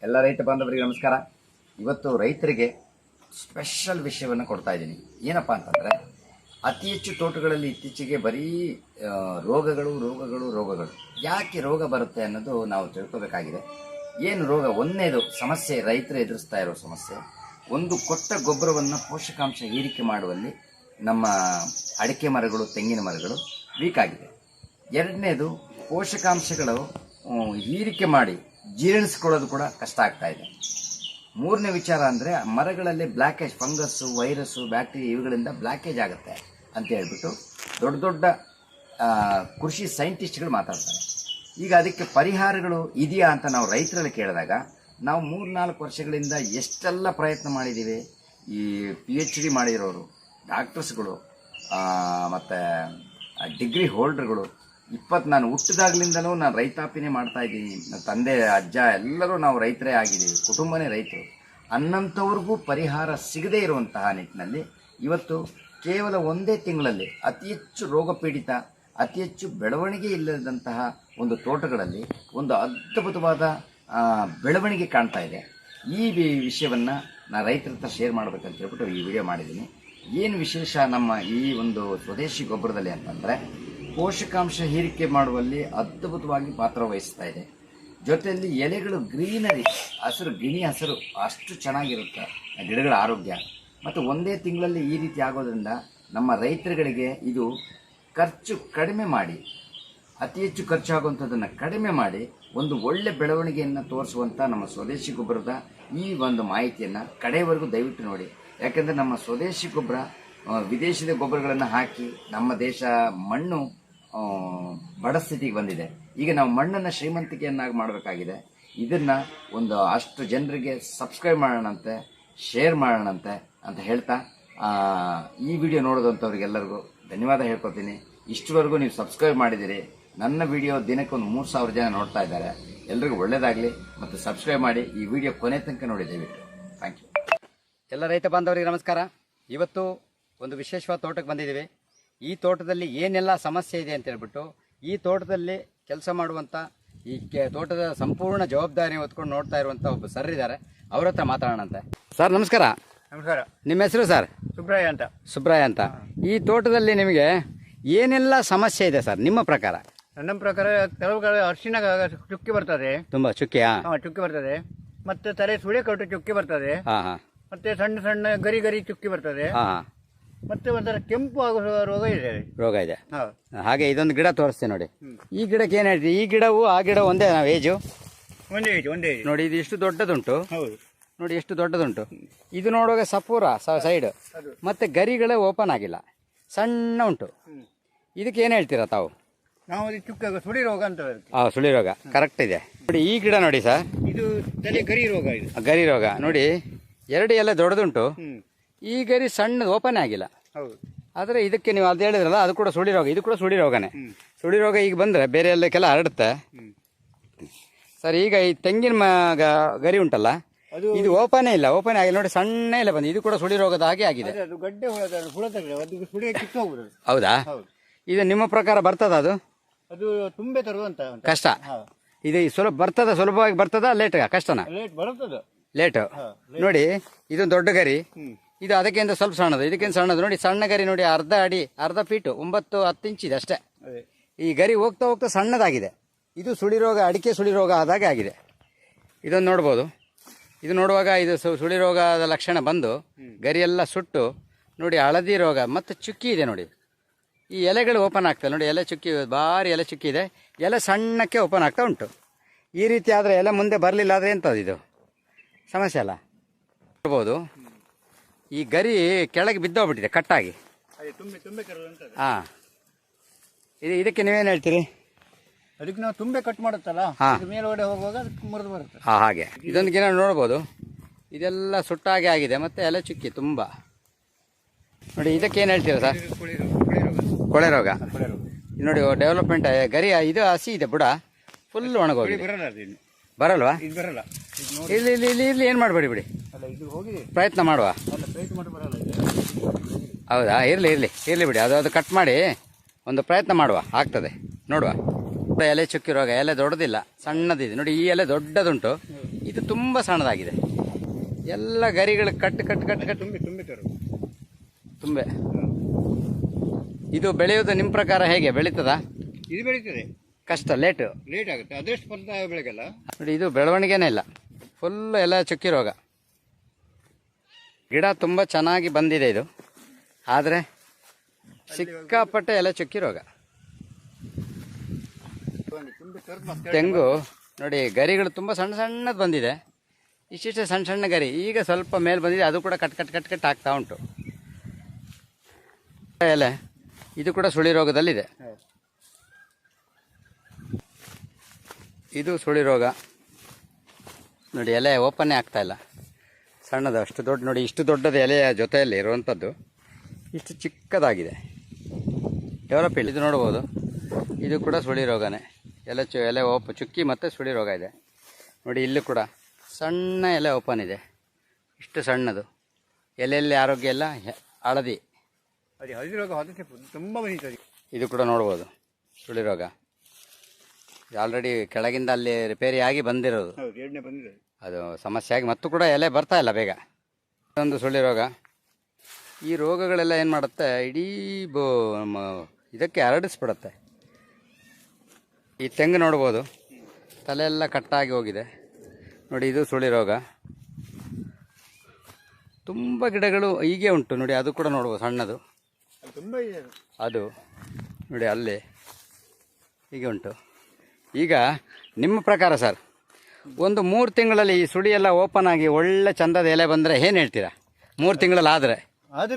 ಎಲ್ಲ ರೈತ ಬಾಂಧವರಿಗೆ ನಮಸ್ಕಾರ. ಇವತ್ತು ರೈತರಿಗೆ ಸ್ಪೆಷಲ್ ವಿಷಯವನ್ನು ಕೊಡ್ತಾ ಇದ್ದೀನಿ. ಏನಪ್ಪ ಅಂತಂದರೆ, ಅತಿ ಹೆಚ್ಚು ತೋಟಗಳಲ್ಲಿ ಇತ್ತೀಚೆಗೆ ಬರೀ ರೋಗಗಳು. ಯಾಕೆ ರೋಗ ಬರುತ್ತೆ ಅನ್ನೋದು ನಾವು ತಿಳ್ಕೋಬೇಕಾಗಿದೆ. ಏನು ರೋಗ? ಒಂದನೇದು ಸಮಸ್ಯೆ, ರೈತರು ಎದುರಿಸ್ತಾ ಇರೋ ಸಮಸ್ಯೆ, ಒಂದು ಕೊಟ್ಟ ಗೊಬ್ಬರವನ್ನು ಪೋಷಕಾಂಶ ಹೀರಿಕೆ ಮಾಡುವಲ್ಲಿ ನಮ್ಮ ಅಡಿಕೆ ಮರಗಳು, ತೆಂಗಿನ ಮರಗಳು ವೀಕ್ ಆಗಿದೆ. ಎರಡನೇದು, ಪೋಷಕಾಂಶಗಳು ಹೀರಿಕೆ ಮಾಡಿ ಜೀರ್ಣಿಸ್ಕೊಳ್ಳೋದು ಕೂಡ ಕಷ್ಟ ಆಗ್ತಾ ಇದೆ. ಮೂರನೇ ವಿಚಾರ ಅಂದರೆ, ಮರಗಳಲ್ಲಿ ಬ್ಲ್ಯಾಕೇಜ್, ಫಂಗಸ್ಸು, ವೈರಸ್ಸು, ಬ್ಯಾಕ್ಟೀರಿಯಾ ಇವುಗಳಿಂದ ಬ್ಲ್ಯಾಕೇಜ್ ಆಗುತ್ತೆ ಅಂತ ಹೇಳ್ಬಿಟ್ಟು ದೊಡ್ಡ ದೊಡ್ಡ ಕೃಷಿ ಸೈಂಟಿಸ್ಟ್ಗಳು ಮಾತಾಡ್ತಾರೆ. ಈಗ ಅದಕ್ಕೆ ಪರಿಹಾರಗಳು ಇದೆಯಾ ಅಂತ ನಾವು ರೈತರಲ್ಲಿ ಕೇಳಿದಾಗ, ನಾವು 3-4 ವರ್ಷಗಳಿಂದ ಎಷ್ಟೆಲ್ಲ ಪ್ರಯತ್ನ ಮಾಡಿದ್ದೀವಿ. ಈ PhD ಮಾಡಿರೋರು, ಡಾಕ್ಟರ್ಸ್ಗಳು, ಮತ್ತು ಡಿಗ್ರಿ ಹೋಲ್ಡರ್ಗಳು, ನಾನು ಹುಟ್ಟಿದಾಗ್ಲಿಂದಲೂ ನಾನು ರೈತಾಪಿನೇ ಮಾಡ್ತಾ ಇದ್ದೀನಿ. ನನ್ನ ತಂದೆ, ಅಜ್ಜ ಎಲ್ಲರೂ ನಾವು ರೈತರೇ ಆಗಿದ್ದೀವಿ, ಕುಟುಂಬನೇ ರೈತರು ಅನ್ನಂಥವ್ರಿಗೂ ಪರಿಹಾರ ಸಿಗದೇ ಇರುವಂತಹ ನಿಟ್ಟಿನಲ್ಲಿ ಇವತ್ತು ಕೇವಲ ಒಂದೇ ತಿಂಗಳಲ್ಲಿ ಅತಿ ಹೆಚ್ಚು ರೋಗ ಪೀಡಿತ, ಅತಿ ಹೆಚ್ಚು ಬೆಳವಣಿಗೆ ಇಲ್ಲದಂತಹ ಒಂದು ತೋಟಗಳಲ್ಲಿ ಒಂದು ಅದ್ಭುತವಾದ ಬೆಳವಣಿಗೆ ಕಾಣ್ತಾ ಇದೆ. ಈ ವಿಷಯವನ್ನು ನಾನು ರೈತರ ಹತ್ರ ಶೇರ್ ಮಾಡಬೇಕಂತ ಹೇಳ್ಬಿಟ್ಟು ಈ ವಿಡಿಯೋ ಮಾಡಿದ್ದೀನಿ. ಏನು ವಿಶೇಷ ನಮ್ಮ ಈ ಒಂದು ಸ್ವದೇಶಿ ಗೊಬ್ಬರದಲ್ಲಿ ಅಂತಂದರೆ, ಪೋಷಕಾಂಶ ಹೀರಿಕೆ ಮಾಡುವಲ್ಲಿ ಅದ್ಭುತವಾಗಿ ಪಾತ್ರ ವಹಿಸ್ತಾ ಇದೆ. ಜೊತೆಯಲ್ಲಿ ಎಲೆಗಳು ಗ್ರೀನರಿ, ಗಿಣಿ ಹಸಿರು ಅಷ್ಟು ಚೆನ್ನಾಗಿರುತ್ತೆ ಗಿಡಗಳ ಆರೋಗ್ಯ. ಮತ್ತು ಒಂದೇ ತಿಂಗಳಲ್ಲಿ ಈ ರೀತಿ ಆಗೋದ್ರಿಂದ ನಮ್ಮ ರೈತರುಗಳಿಗೆ ಇದು ಖರ್ಚು ಕಡಿಮೆ ಮಾಡಿ, ಅತಿ ಹೆಚ್ಚು ಖರ್ಚಾಗುವಂಥದ್ದನ್ನು ಕಡಿಮೆ ಮಾಡಿ ಒಂದು ಒಳ್ಳೆ ಬೆಳವಣಿಗೆಯನ್ನು ತೋರಿಸುವಂಥ ನಮ್ಮ ಸ್ವದೇಶಿ ಗೊಬ್ಬರದ ಈ ಒಂದು ಮಾಹಿತಿಯನ್ನು ಕಡೆಯವರೆಗೂ ದಯವಿಟ್ಟು ನೋಡಿ. ಯಾಕೆಂದರೆ ನಮ್ಮ ಸ್ವದೇಶಿ ಗೊಬ್ಬರ ವಿದೇಶದ ಗೊಬ್ಬರಗಳನ್ನು ಹಾಕಿ ನಮ್ಮ ದೇಶ ಮಣ್ಣು ಬಡ ಸ್ಥಿತಿಗೆ ಬಂದಿದೆ. ಈಗ ನಾವು ಮಣ್ಣನ್ನು ಶ್ರೀಮಂತಿಕೆಯನ್ನಾಗಿ ಮಾಡಬೇಕಾಗಿದೆ. ಇದನ್ನು ಒಂದು ಅಷ್ಟು ಜನರಿಗೆ ಸಬ್ಸ್ಕ್ರೈಬ್ ಮಾಡೋಣಂತೆ, ಶೇರ್ ಮಾಡೋಣಂತೆ ಅಂತ ಹೇಳ್ತಾ, ಈ ವಿಡಿಯೋ ನೋಡೋದಂಥವ್ರಿಗೆಲ್ಲರಿಗೂ ಧನ್ಯವಾದ ಹೇಳ್ಕೊತೀನಿ. ಇಷ್ಟವರೆಗೂ ನೀವು ಸಬ್ಸ್ಕ್ರೈಬ್ ಮಾಡಿದ್ದೀರಿ. ನನ್ನ ವಿಡಿಯೋ ದಿನಕ್ಕೊಂದು 3,000 ಜನ ನೋಡ್ತಾ ಇದ್ದಾರೆ. ಎಲ್ರಿಗೂ ಒಳ್ಳೆಯದಾಗಲಿ ಮತ್ತು ಸಬ್ಸ್ಕ್ರೈಬ್ ಮಾಡಿ. ಈ ವಿಡಿಯೋ ಕೊನೆ ತನಕ ನೋಡಿ ದಯವಿಟ್ಟು. Thank you. ಎಲ್ಲ ರೈತ ಬಾಂಧವರಿಗೆ ನಮಸ್ಕಾರ. ಇವತ್ತು ಒಂದು ವಿಶೇಷವಾದ ತೋಟಕ್ಕೆ ಬಂದಿದ್ದೀವಿ. ಈ ತೋಟದಲ್ಲಿ ಏನೆಲ್ಲ ಸಮಸ್ಯೆ ಇದೆ ಅಂತ ಹೇಳ್ಬಿಟ್ಟು, ಈ ತೋಟದಲ್ಲಿ ಕೆಲಸ ಮಾಡುವಂಥ, ಈ ತೋಟದ ಸಂಪೂರ್ಣ ಜವಾಬ್ದಾರಿ ಹೊತ್ಕೊಂಡು ನೋಡ್ತಾ ಇರುವಂಥ ಒಬ್ಬ ಸರ್ ಇದ್ದಾರೆ. ಅವ್ರ ಹತ್ರ ಮಾತಾಡೋಣಂತೆ. ಸರ್ ನಮಸ್ಕಾರ. ನಮಸ್ಕಾರ. ನಿಮ್ಮ ಹೆಸರು ಸರ್? ಸುಬ್ರಾಯ ಅಂತ. ಈ ತೋಟದಲ್ಲಿ ನಿಮಗೆ ಏನೆಲ್ಲ ಸಮಸ್ಯೆ ಇದೆ ಸರ್ ನಿಮ್ಮ ಪ್ರಕಾರ? ನನ್ನ ಪ್ರಕಾರ ಕೆಲವು ಕಡೆ ಅರಿಶಿನ ಚುಕ್ಕಿ ಬರ್ತದೆ. ತುಂಬಾ ಚುಕ್ಕಿಯಾ? ಚುಕ್ಕಿ ಬರ್ತದೆ. ಮತ್ತೆ ತಲೆ ಸುಳಿ ಕಟ್ಟು ಚುಕ್ಕಿ ಬರ್ತದೆ. ಮತ್ತೆ ಸಣ್ಣ ಸಣ್ಣ ಗರಿ ಚುಕ್ಕಿ ಬರ್ತದೆ. ಮತ್ತೆ ಒಂಥರ ಕೆಂಪು ಆಗುವ ರೋಗ ಇದೆ. ಹಾಗೆ ಇದೊಂದು ಗಿಡ ತೋರಿಸ್ತೇನೆ ನೋಡಿ. ಈ ಗಿಡಕ್ಕೆ ಏನ್ ಹೇಳ್ತೀವಿ? ಈ ಗಿಡವು ಆ ಗಿಡ ಒಂದೇ ನಾವು ಏಜು? ಒಂದೇ ನೋಡಿ, ಇದು ಇಷ್ಟು ದೊಡ್ಡದುಂಟು. ಹೌದು ನೋಡಿ, ಎಷ್ಟು ದೊಡ್ಡದುಂಟು. ಇದು ನೋಡುವಾಗ ಸಪೂರ ಸೈಡ್, ಮತ್ತೆ ಗರಿಗಳೇ ಓಪನ್ ಆಗಿಲ್ಲ, ಸಣ್ಣ ಉಂಟು. ಇದಕ್ಕೆ ಏನ್ ಹೇಳ್ತೀರಾ ತಾವು? ನಾವು ಚುಕ್ಕ ಸುಳಿ ರೋಗ ಅಂತ. ಸುಳಿ ರೋಗ ಕರೆಕ್ಟ್ ಇದೆ. ನೋಡಿ ಈ ಗಿಡ ನೋಡಿ ಸರ್, ಇದು ತಲೆ ಗರಿ ರೋಗ. ಇದು ಗರಿ ರೋಗ ನೋಡಿ, 2 ಎಲೆ ದೊಡ್ಡದುಂಟು, ಈ ಗರಿ ಸಣ್ಣ ಓಪನ್ ಆಗಿಲ್ಲ. ಹೌದು. ಆದರೆ ಇದಕ್ಕೆ ನೀವು ಅದು ಹೇಳಿದ್ರಲ್ಲ, ಅದು ಕೂಡ ಸುಳಿ ರೋಗ. ಇದು ಕೂಡ ಸುಳಿ ರೋಗನೇ. ಸುಳಿ ರೋಗ ಈಗ ಬಂದರೆ ಬೇರೆ ಎಲ್ಲಕ್ಕೆಲ್ಲ ಹರಡುತ್ತೆ ಸರ್. ಈಗ ಈ ತೆಂಗಿನ ಗರಿ ಉಂಟಲ್ಲ, ಇದು ಓಪನ್ ಆಗಿಲ್ಲ ನೋಡಿ, ಸಣ್ಣ ಎಲೆ ಬಂದು ಇದು ಕೂಡ ಸುಳಿ ರೋಗದ ಹಾಗೆ ಆಗಿದೆ. ಹೌದಾ? ಇದು ನಿಮ್ಮ ಪ್ರಕಾರ ಬರ್ತದ? ಅದು ತುಂಬೆ ತರುವಂತ ಕಷ್ಟ. ಇದು ಸುಲಭವಾಗಿ ಬರ್ತದ, ಲೇಟ್ ಕಷ್ಟನ? ಲೇಟ್. ನೋಡಿ, ಇದೊಂದು ದೊಡ್ಡ ಗರಿ, ಇದು ಅದಕ್ಕಿಂತ ಸ್ವಲ್ಪ ಸಣ್ಣದು, ಇದಕ್ಕಿಂತ ಸಣ್ಣದು. ನೋಡಿ, ಸಣ್ಣ ಗರಿ ನೋಡಿ, ಅರ್ಧ ಅಡಿ, ಅರ್ಧ ಫೀಟು, 9-10 ಇಂಚ್ ಇದೆ ಅಷ್ಟೇ. ಈ ಗರಿ ಹೋಗ್ತಾ ಹೋಗ್ತಾ ಸಣ್ಣದಾಗಿದೆ. ಇದು ಸುಳಿ ರೋಗ, ಅಡಿಕೆ ಸುಳಿ ರೋಗ ಆದಾಗೆ ಆಗಿದೆ. ಇದೊಂದು ನೋಡ್ಬೋದು. ಇದು ನೋಡುವಾಗ ಇದು ಸುಳಿ ರೋಗದ ಲಕ್ಷಣ ಬಂದು ಗರಿಯೆಲ್ಲ ಸುಟ್ಟು ನೋಡಿ, ಹಳದಿ ರೋಗ ಮತ್ತು ಚುಕ್ಕಿ ಇದೆ ನೋಡಿ. ಈ ಎಲೆಗಳು ಓಪನ್ ಆಗ್ತವೆ ನೋಡಿ, ಎಲೆ ಚುಕ್ಕಿ, ಭಾರಿ ಎಲೆ ಚುಕ್ಕಿ ಇದೆ. ಎಲೆ ಸಣ್ಣಕ್ಕೆ ಓಪನ್ ಆಗ್ತಾ ಉಂಟು. ಈ ರೀತಿ ಆದರೆ ಎಲೆ ಮುಂದೆ ಬರಲಿಲ್ಲ ಆದರೆ ಎಂಥದ್ದು ಇದು ಸಮಸ್ಯೆ ಅಲ್ಲ? ನೋಡ್ಬೋದು, ಈ ಗರಿ ಕೆಳಗೆ ಬಿದ್ದೋಗ್ಬಿಟ್ಟಿದೆ ಕಟ್ಟಾಗಿ. ಇದಕ್ಕೆ ನೀವೇನು ಹೇಳ್ತೀರಿ? ಅದಕ್ಕೆ ನಾವು ತುಂಬೆ ಕಟ್ ಮಾಡುತ್ತಲ್ಲ, ಮೇಲ್ಗಡೆ ಹೋಗುವಾಗ ಮುರಿದು ಬರುತ್ತೆ. ಹಾಗೆ ಇದೊಂದು ಗಿಡ ನೋಡ್ಬೋದು, ಇದೆಲ್ಲ ಸುಟ್ಟಾಗೆ ಆಗಿದೆ, ಮತ್ತೆ ಎಲೆ ಚುಕ್ಕಿ ತುಂಬ ನೋಡಿ. ಇದಕ್ಕೆ ಏನು ಹೇಳ್ತೀರಾ ಸರ್? ಕೊಳೆ ರೋಗ. ನೋಡಿ, ಡೆವಲಪ್ಮೆಂಟ್ ಗರಿ ಇದು ಹಸಿ ಇದೆ, ಬುಡ ಫುಲ್ ಒಣಗೋಗಿ. ಬರಲ್ವಾ? ಇಲ್ಲಿ ಇಲ್ಲಿ ಇಲ್ಲಿ ಇಲ್ಲಿ ಏನು ಮಾಡಬೇಡಿ, ಬಿಡಿ, ಪ್ರಯತ್ನ ಮಾಡುವ. ಹೌದಾ? ಇರಲಿ ಬಿಡಿ, ಅದು ಕಟ್ ಮಾಡಿ ಒಂದು ಪ್ರಯತ್ನ ಮಾಡುವ, ಆಗ್ತದೆ ನೋಡುವ. ಎಲೆ ಚುಕ್ಕಿ ರೋಗ, ಎಲೆ ದೊಡ್ಡದಿಲ್ಲ, ಸಣ್ಣದಿದೆ ನೋಡಿ. ಈ ಎಲೆ ದೊಡ್ಡದುಂಟು, ಇದು ತುಂಬ ಸಣ್ಣದಾಗಿದೆ. ಎಲ್ಲ ಗರಿಗಳು ಕಟ್ಟು ಕಟ್ಟು ಕಟ್ಟು ಕಟ್ಟು ತುಂಬೆ. ಇದು ಬೆಳೆಯೋದು ನಿಮ್ಮ ಪ್ರಕಾರ ಹೇಗೆ ಬೆಳೀತದಾ? ಇದು ಬೆಳೀತದೆ, ಕಷ್ಟ, ಲೇಟ್ ಆಗುತ್ತೆ. ಅದೆಷ್ಟು ಸ್ಪರ್ಧ ಬೆಳೆಗಲ್ಲ ನೋಡಿ. ಇದು ಬೆಳವಣಿಗೆನೇ ಇಲ್ಲ, ಫುಲ್ ಎಲ್ಲ ಚುಕ್ಕಿ ರೋಗ. ಗಿಡ ತುಂಬ ಚೆನ್ನಾಗಿ ಬಂದಿದೆ ಇದು, ಆದರೆ ಸಿಕ್ಕಾಪಟ್ಟೆ ಎಲ್ಲ ಚುಕ್ಕಿ ರೋಗ. ತೆಂಗು ನೋಡಿ, ಗರಿಗಳು ತುಂಬ ಸಣ್ಣ ಸಣ್ಣದು ಬಂದಿದೆ, ಇಷ್ಟಿಷ್ಟೇ ಸಣ್ಣ ಸಣ್ಣ ಗರಿ. ಈಗ ಸ್ವಲ್ಪ ಮೇಲೆ ಬಂದಿದೆ, ಅದು ಕೂಡ ಕಟ್ ಕಟ್ ಕಟ್ ಕಟ್ ಆಗ್ತಾ ಉಂಟು ಎಲೆ. ಇದು ಕೂಡ ಸುಳಿ ರೋಗದಲ್ಲಿದೆ. ಇದು ಸುಳಿ ರೋಗ ನೋಡಿ, ಎಲೆ ಓಪನ್ನೇ ಆಗ್ತಾ ಇಲ್ಲ, ಸಣ್ಣದು. ಅಷ್ಟು ದೊಡ್ಡ ನೋಡಿ, ಇಷ್ಟು ದೊಡ್ಡದು ಎಲೆಯ ಜೊತೆಯಲ್ಲಿ ಇರುವಂಥದ್ದು ಇಷ್ಟು ಚಿಕ್ಕದಾಗಿದೆ, ಡೆವಲಪ್ ಇಲ್ಲ. ಇದು ನೋಡ್ಬೋದು, ಇದು ಕೂಡ ಸುಳಿ ರೋಗನೇ. ಎಲೆ ಚುಕ್ಕಿ ಮತ್ತು ಸುಳಿ ರೋಗ ಇದೆ ನೋಡಿ. ಇಲ್ಲೂ ಕೂಡ ಸಣ್ಣ ಎಲೆ ಓಪನ್ ಇದೆ, ಇಷ್ಟು ಸಣ್ಣದು. ಎಲೆಯಲ್ಲಿ ಆರೋಗ್ಯ ಎಲ್ಲ ಹಳದಿ ರೋಗ ತುಂಬ ಬಂದಿದೆ. ಇದು ಕೂಡ ನೋಡ್ಬೋದು ಸುಳಿ ರೋಗ. ಆಲ್ರೆಡಿ ಕೆಳಗಿಂದ ಅಲ್ಲಿ ರಿಪೇರಿ ಆಗಿ ಬಂದಿರೋದು, ಅದು ಸಮಸ್ಯೆ ಆಗಿ ಮತ್ತು ಕೂಡ ಎಲೆ ಬರ್ತಾ ಇಲ್ಲ ಬೇಗ. ಇದೊಂದು ಸುಳಿ ರೋಗ. ಈ ರೋಗಗಳೆಲ್ಲ ಏನು ಮಾಡುತ್ತೆ, ಇಡೀ ಇದಕ್ಕೆ ಹರಡಿಸ್ಬಿಡುತ್ತೆ. ಈ ತೆಂಗು ನೋಡ್ಬೋದು, ತಲೆಯೆಲ್ಲ ಕಟ್ಟಾಗಿ ಹೋಗಿದೆ ನೋಡಿ. ಇದು ಸುಳಿ ರೋಗ. ತುಂಬ ಗಿಡಗಳು ಹೀಗೆ ಉಂಟು ನೋಡಿ. ಅದು ಕೂಡ ನೋಡ್ಬೋದು, ಸಣ್ಣದು ಅದು ನೋಡಿ, ಅಲ್ಲಿ ಹೀಗೆ ಉಂಟು. ಈಗ ನಿಮ್ಮ ಪ್ರಕಾರ ಸರ್, ಒಂದು 3 ತಿಂಗಳಲ್ಲಿ ಈ ಸುಳಿ ಎಲ್ಲ ಓಪನ್ ಆಗಿ ಒಳ್ಳೆ ಚಂದದ ಎಲೆ ಬಂದರೆ ಏನು ಹೇಳ್ತೀರಾ? 3 ತಿಂಗಳಲ್ಲಿ ಆದರೆ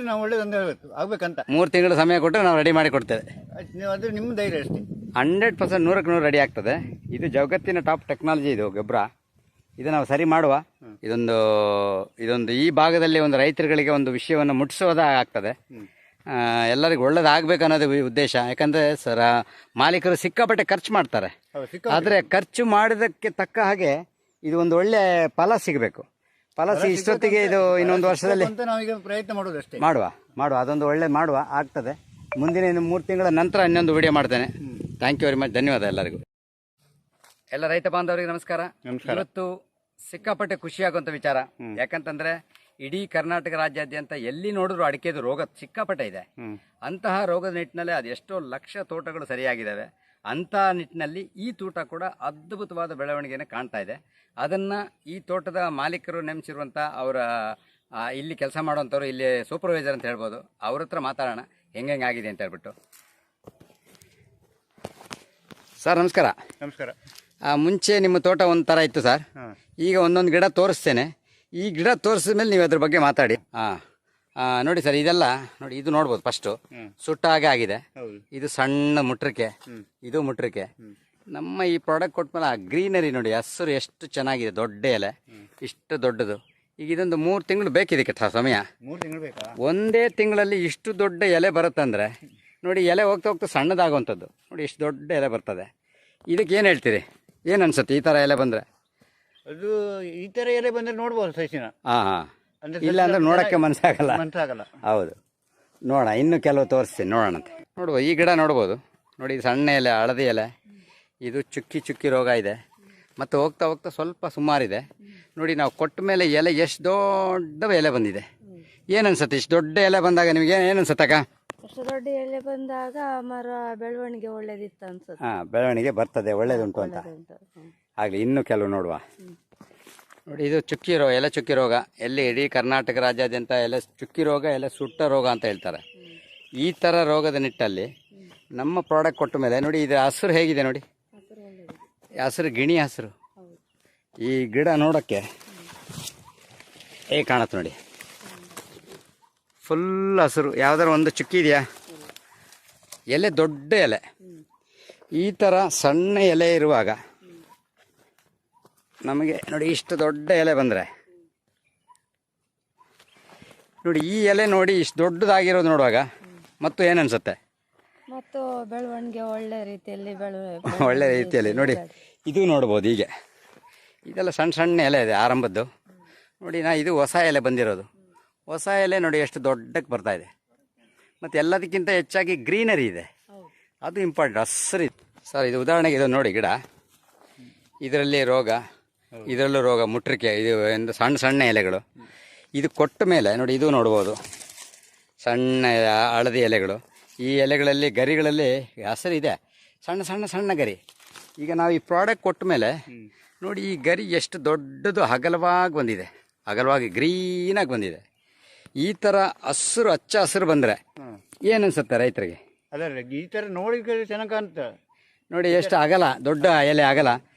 ನಾವು ಒಳ್ಳೇದೊಂದು ಹೇಳಬೇಕು, ಆಗ್ಬೇಕಂತ. 3 ತಿಂಗಳು ಸಮಯ ಕೊಟ್ಟರೆ ನಾವು ರೆಡಿ ಮಾಡಿ ಕೊಡ್ತೇವೆ. ಅದು ನಿಮ್ಮ ಧೈರ್ಯ ಅಷ್ಟೇ. 100% 100ಕ್ಕೆ 100 ರೆಡಿ ಆಗ್ತದೆ. ಇದು ಜಗತ್ತಿನ ಟಾಪ್ ಟೆಕ್ನಾಲಜಿ ಇದು ಗೊಬ್ಬರ. ಇದು ನಾವು ಸರಿ ಮಾಡುವ. ಇದೊಂದು ಈ ಭಾಗದಲ್ಲಿ ಒಂದು ರೈತರುಗಳಿಗೆ ಒಂದು ವಿಷಯವನ್ನು ಮುಟ್ಟಿಸೋದಾಗ್ತದೆ. ಎಲ್ಲರಿಗೂ ಒಳ್ಳೇದಾಗಬೇಕು ಅನ್ನೋದು ಉದ್ದೇಶ. ಯಾಕಂದರೆ ಸರ್, ಮಾಲೀಕರು ಸಿಕ್ಕಾಪಟ್ಟೆ ಖರ್ಚು ಮಾಡ್ತಾರೆ, ಆದರೆ ಖರ್ಚು ಮಾಡಿದಕ್ಕೆ ತಕ್ಕ ಹಾಗೆ ಇದು ಒಂದು ಒಳ್ಳೆ ಫಲ ಸಿಗಬೇಕು. ಫಲ ಇಷ್ಟೊತ್ತಿಗೆ ಇದು ಇನ್ನೊಂದು ವರ್ಷದಲ್ಲಿ ನಾವೀಗ ಪ್ರಯತ್ನ ಮಾಡೋದು ಅಷ್ಟೇ. ಮಾಡುವ ಅದೊಂದು ಒಳ್ಳೆ ಮಾಡುವ, ಆಗ್ತದೆ. ಮುಂದಿನ 3 ತಿಂಗಳ ನಂತರ ಇನ್ನೊಂದು ವಿಡಿಯೋ ಮಾಡ್ತೇನೆ. Thank you very much. ಧನ್ಯವಾದ ಎಲ್ಲರಿಗೂ. ಎಲ್ಲ ರೈತ ಬಾಂಧವರಿಗೆ ನಮಸ್ಕಾರ. ಇವತ್ತು ಸಿಕ್ಕಾಪಟ್ಟೆ ಖುಷಿಯಾಗುವಂಥ ವಿಚಾರ. ಯಾಕಂತಂದ್ರೆ ಇಡೀ ಕರ್ನಾಟಕ ರಾಜ್ಯಾದ್ಯಂತ ಎಲ್ಲಿ ನೋಡಿದ್ರು ಅಡಿಕೆದು ರೋಗ ಸಿಕ್ಕಾಪಟ್ಟೆ ಇದೆ. ಅಂತಹ ರೋಗದ ನಿಟ್ಟಿನಲ್ಲಿ ಅದೆಷ್ಟೋ ಲಕ್ಷ ತೋಟಗಳು ಸರಿಯಾಗಿದ್ದಾವೆ. ಅಂತಹ ನಿಟ್ಟಿನಲ್ಲಿ ಈ ತೋಟ ಕೂಡ ಅದ್ಭುತವಾದ ಬೆಳವಣಿಗೆಯನ್ನು ಕಾಣ್ತಾ ಇದೆ. ಅದನ್ನು ಈ ತೋಟದ ಮಾಲೀಕರು ನೇಮಿಸಿರುವಂಥ ಅವರ ಇಲ್ಲಿ ಕೆಲಸ ಮಾಡುವಂಥವ್ರು, ಇಲ್ಲಿ ಸೂಪರ್ವೈಸರ್ ಅಂತ ಹೇಳ್ಬೋದು, ಅವ್ರ ಹತ್ರ ಮಾತಾಡೋಣ ಹೆಂಗಾಗಿದೆ ಅಂತ ಹೇಳ್ಬಿಟ್ಟು. ಸರ್ ನಮಸ್ಕಾರ. ನಮಸ್ಕಾರ. ಮುಂಚೆ ನಿಮ್ಮ ತೋಟ ಒಂಥರ ಇತ್ತು ಸರ್, ಈಗ ಒಂದೊಂದು ಗಿಡ ತೋರಿಸ್ತೇನೆ. ಈ ಗಿಡ ತೋರಿಸಿದ ಮೇಲೆ ನೀವು ಅದ್ರ ಬಗ್ಗೆ ಮಾತಾಡಿ. ನೋಡಿ ಸರ್, ಇದೆಲ್ಲ ನೋಡಿ, ಇದು ನೋಡ್ಬೋದು. ಫಸ್ಟು ಸುಟ್ಟ ಹಾಗೆ ಆಗಿದೆ. ಇದು ಸಣ್ಣ ಮುಟ್ರಿಕೆ, ಇದು ಮುಟ್ರಿಕೆ. ನಮ್ಮ ಈ ಪ್ರಾಡಕ್ಟ್ ಕೊಟ್ಮೇಲೆ ಆ ಗ್ರೀನರಿ ನೋಡಿ, ಹಸಿರು ಎಷ್ಟು ಚೆನ್ನಾಗಿದೆ, ದೊಡ್ಡ ಎಲೆ, ಇಷ್ಟು ದೊಡ್ಡದು. ಈಗ ಇದೊಂದು 3 ತಿಂಗಳು ಬೇಕಿದಕ್ಕೆ ಸಮಯ. 3 ತಿಂಗಳು ಬೇಕಾ? ಒಂದೇ ತಿಂಗಳಲ್ಲಿ ಇಷ್ಟು ದೊಡ್ಡ ಎಲೆ ಬರುತ್ತಂದ್ರೆ ನೋಡಿ, ಎಲೆ ಹೋಗ್ತಾ ಹೋಗ್ತಾ ಸಣ್ಣದಾಗುವಂಥದ್ದು ನೋಡಿ, ಇಷ್ಟು ದೊಡ್ಡ ಎಲೆ ಬರ್ತದೆ. ಇದಕ್ಕೆ ಏನು ಹೇಳ್ತೀರಿ? ಏನು ಅನ್ಸುತ್ತೆ ಈ ಥರ ಎಲೆ ಬಂದರೆ? ಅದು ಈ ಥರ ಎಲೆ ಬಂದರೆ ನೋಡ್ಬೋದು ಸಸಿನ. ಇಲ್ಲ ಅಂದ್ರೆ ನೋಡೋಕ್ಕೆ ಮನಸ್ಸಾಗಲ್ಲ. ಹೌದು, ನೋಡೋಣ, ಇನ್ನು ಕೆಲವು ತೋರಿಸ್ತೀನಿ, ನೋಡೋಣಂತೆ. ನೋಡ್ಬೋದು, ಈ ಗಿಡ ನೋಡ್ಬೋದು ನೋಡಿ, ಸಣ್ಣ ಎಲೆ, ಹಳದಿ ಎಲೆ. ಇದು ಚುಕ್ಕಿ ರೋಗ ಇದೆ, ಮತ್ತು ಹೋಗ್ತಾ ಹೋಗ್ತಾ ಸ್ವಲ್ಪ ಸುಮಾರಿದೆ ನೋಡಿ. ನಾವು ಕೊಟ್ಟ ಮೇಲೆ ಎಲೆ ಎಷ್ಟು ದೊಡ್ಡ ಎಲೆ ಬಂದಿದೆ. ಏನು ಅನ್ಸುತ್ತೆ ಇಷ್ಟು ದೊಡ್ಡ ಎಲೆ ಬಂದಾಗ ನಿಮಗೆ? ಏನು ಅನ್ಸುತ್ತಕ್ಕ? ಅಷ್ಟು ದೊಡ್ಡ ಎಲೆ ಬಂದಾಗ ಮರ ಬೆಳವಣಿಗೆ ಒಳ್ಳೇದಿತ್ತು ಅನ್ಸುತ್ತೆ. ಬೆಳವಣಿಗೆ ಬರ್ತದೆ, ಒಳ್ಳೇದುಂಟು ಅಂತ. ಆಗಲಿ, ಇನ್ನು ಕೆಲವು ನೋಡುವ. ನೋಡಿ, ಇದು ಎಲೆ ಚುಕ್ಕಿ ರೋಗ. ಎಲ್ಲಿ ಇಡೀ ಕರ್ನಾಟಕ ರಾಜ್ಯಾದ್ಯಂತ ಎಲೆ ಚುಕ್ಕಿ ರೋಗ, ಎಲೆ ಸುಟ್ಟ ರೋಗ ಅಂತ ಹೇಳ್ತಾರೆ. ಈ ಥರ ರೋಗದ ನಿಟ್ಟಲ್ಲಿ ನಮ್ಮ ಪ್ರಾಡಕ್ಟ್ ಕೊಟ್ಟ ಮೇಲೆ ನೋಡಿ, ಇದು ಹಸಿರು ಹೇಗಿದೆ ನೋಡಿ, ಹಸಿರು, ಗಿಣಿ ಹಸಿರು. ಈ ಗಿಡ ನೋಡೋಕ್ಕೆ ಹೇಗೆ ಕಾಣುತ್ತೆ ನೋಡಿ, ಫುಲ್ ಹಸಿರು. ಯಾವ್ದಾರು ಒಂದು ಚುಕ್ಕಿ ಇದೆಯಾ? ಎಲೆ ದೊಡ್ಡ ಎಲೆ. ಈ ಥರ ಸಣ್ಣ ಎಲೆ ಇರುವಾಗ ನಮಗೆ ನೋಡಿ, ಇಷ್ಟು ದೊಡ್ಡ ಎಲೆ ಬಂದರೆ ನೋಡಿ, ಈ ಎಲೆ ನೋಡಿ ಇಷ್ಟು ದೊಡ್ಡದಾಗಿರೋದು ನೋಡುವಾಗ ಮತ್ತು ಏನನ್ಸುತ್ತೆ? ಮತ್ತು ಬೆಳವಣಿಗೆ ಒಳ್ಳೆ ರೀತಿಯಲ್ಲಿ ಒಳ್ಳೆ ರೀತಿಯಲ್ಲಿ ನೋಡಿ. ಇದು ನೋಡ್ಬೋದು, ಹೀಗೆ ಇದೆಲ್ಲ ಸಣ್ಣ ಸಣ್ಣ ಎಲೆ ಇದೆ ಆರಂಭದ್ದು ನೋಡಿ. ಇದು ಹೊಸ ಎಲೆ ಬಂದಿರೋದು. ಹೊಸ ಎಲೆ ನೋಡಿ ಎಷ್ಟು ದೊಡ್ಡಕ್ಕೆ ಬರ್ತಾ ಇದೆ. ಮತ್ತು ಎಲ್ಲದಕ್ಕಿಂತ ಹೆಚ್ಚಾಗಿ ಗ್ರೀನರಿ ಇದೆ, ಅದು ಇಂಪಾರ್ಟೆಂಟ್. ಹಸಿರು ಸರ್, ಇದು ಉದಾಹರಣೆಗೆ ಇದು ನೋಡಿ ಗಿಡ, ಇದರಲ್ಲಿ ರೋಗ ಇದರಲ್ಲೂ ರೋಗ ಮುಟ್ರಿಕೆ, ಇದು ಒಂದು ಸಣ್ಣ ಸಣ್ಣ ಎಲೆಗಳು. ಇದು ಕೊಟ್ಟ ಮೇಲೆ ನೋಡಿ, ಇದು ನೋಡ್ಬೋದು ಸಣ್ಣ ಹಳದಿ ಎಲೆಗಳು. ಈ ಎಲೆಗಳಲ್ಲಿ ಗರಿಗಳಲ್ಲಿ ಹಸಿರು ಇದೆ, ಸಣ್ಣ ಸಣ್ಣ ಸಣ್ಣ ಗರಿ. ಈಗ ನಾವು ಈ ಪ್ರಾಡಕ್ಟ್ ಕೊಟ್ಟ ಮೇಲೆ ನೋಡಿ, ಈ ಗರಿ ಎಷ್ಟು ದೊಡ್ಡದು ಅಗಲವಾಗಿ ಬಂದಿದೆ, ಅಗಲವಾಗಿ ಗ್ರೀನಾಗಿ ಬಂದಿದೆ. ಈ ಥರ ಹಸಿರು ಹಚ್ಚ ಹಸಿರು ಬಂದರೆ ಏನು ಅನ್ಸುತ್ತೆ ರೈತರಿಗೆ? ಅದಲ್ಲ ಈ ಥರ ನೋಡಿ ಚೆನ್ನಾಗಿ ಕಾಣುತ್ತೆ. ನೋಡಿ ಎಷ್ಟು ಅಗಲ, ದೊಡ್ಡ ಎಲೆ ಅಗಲ,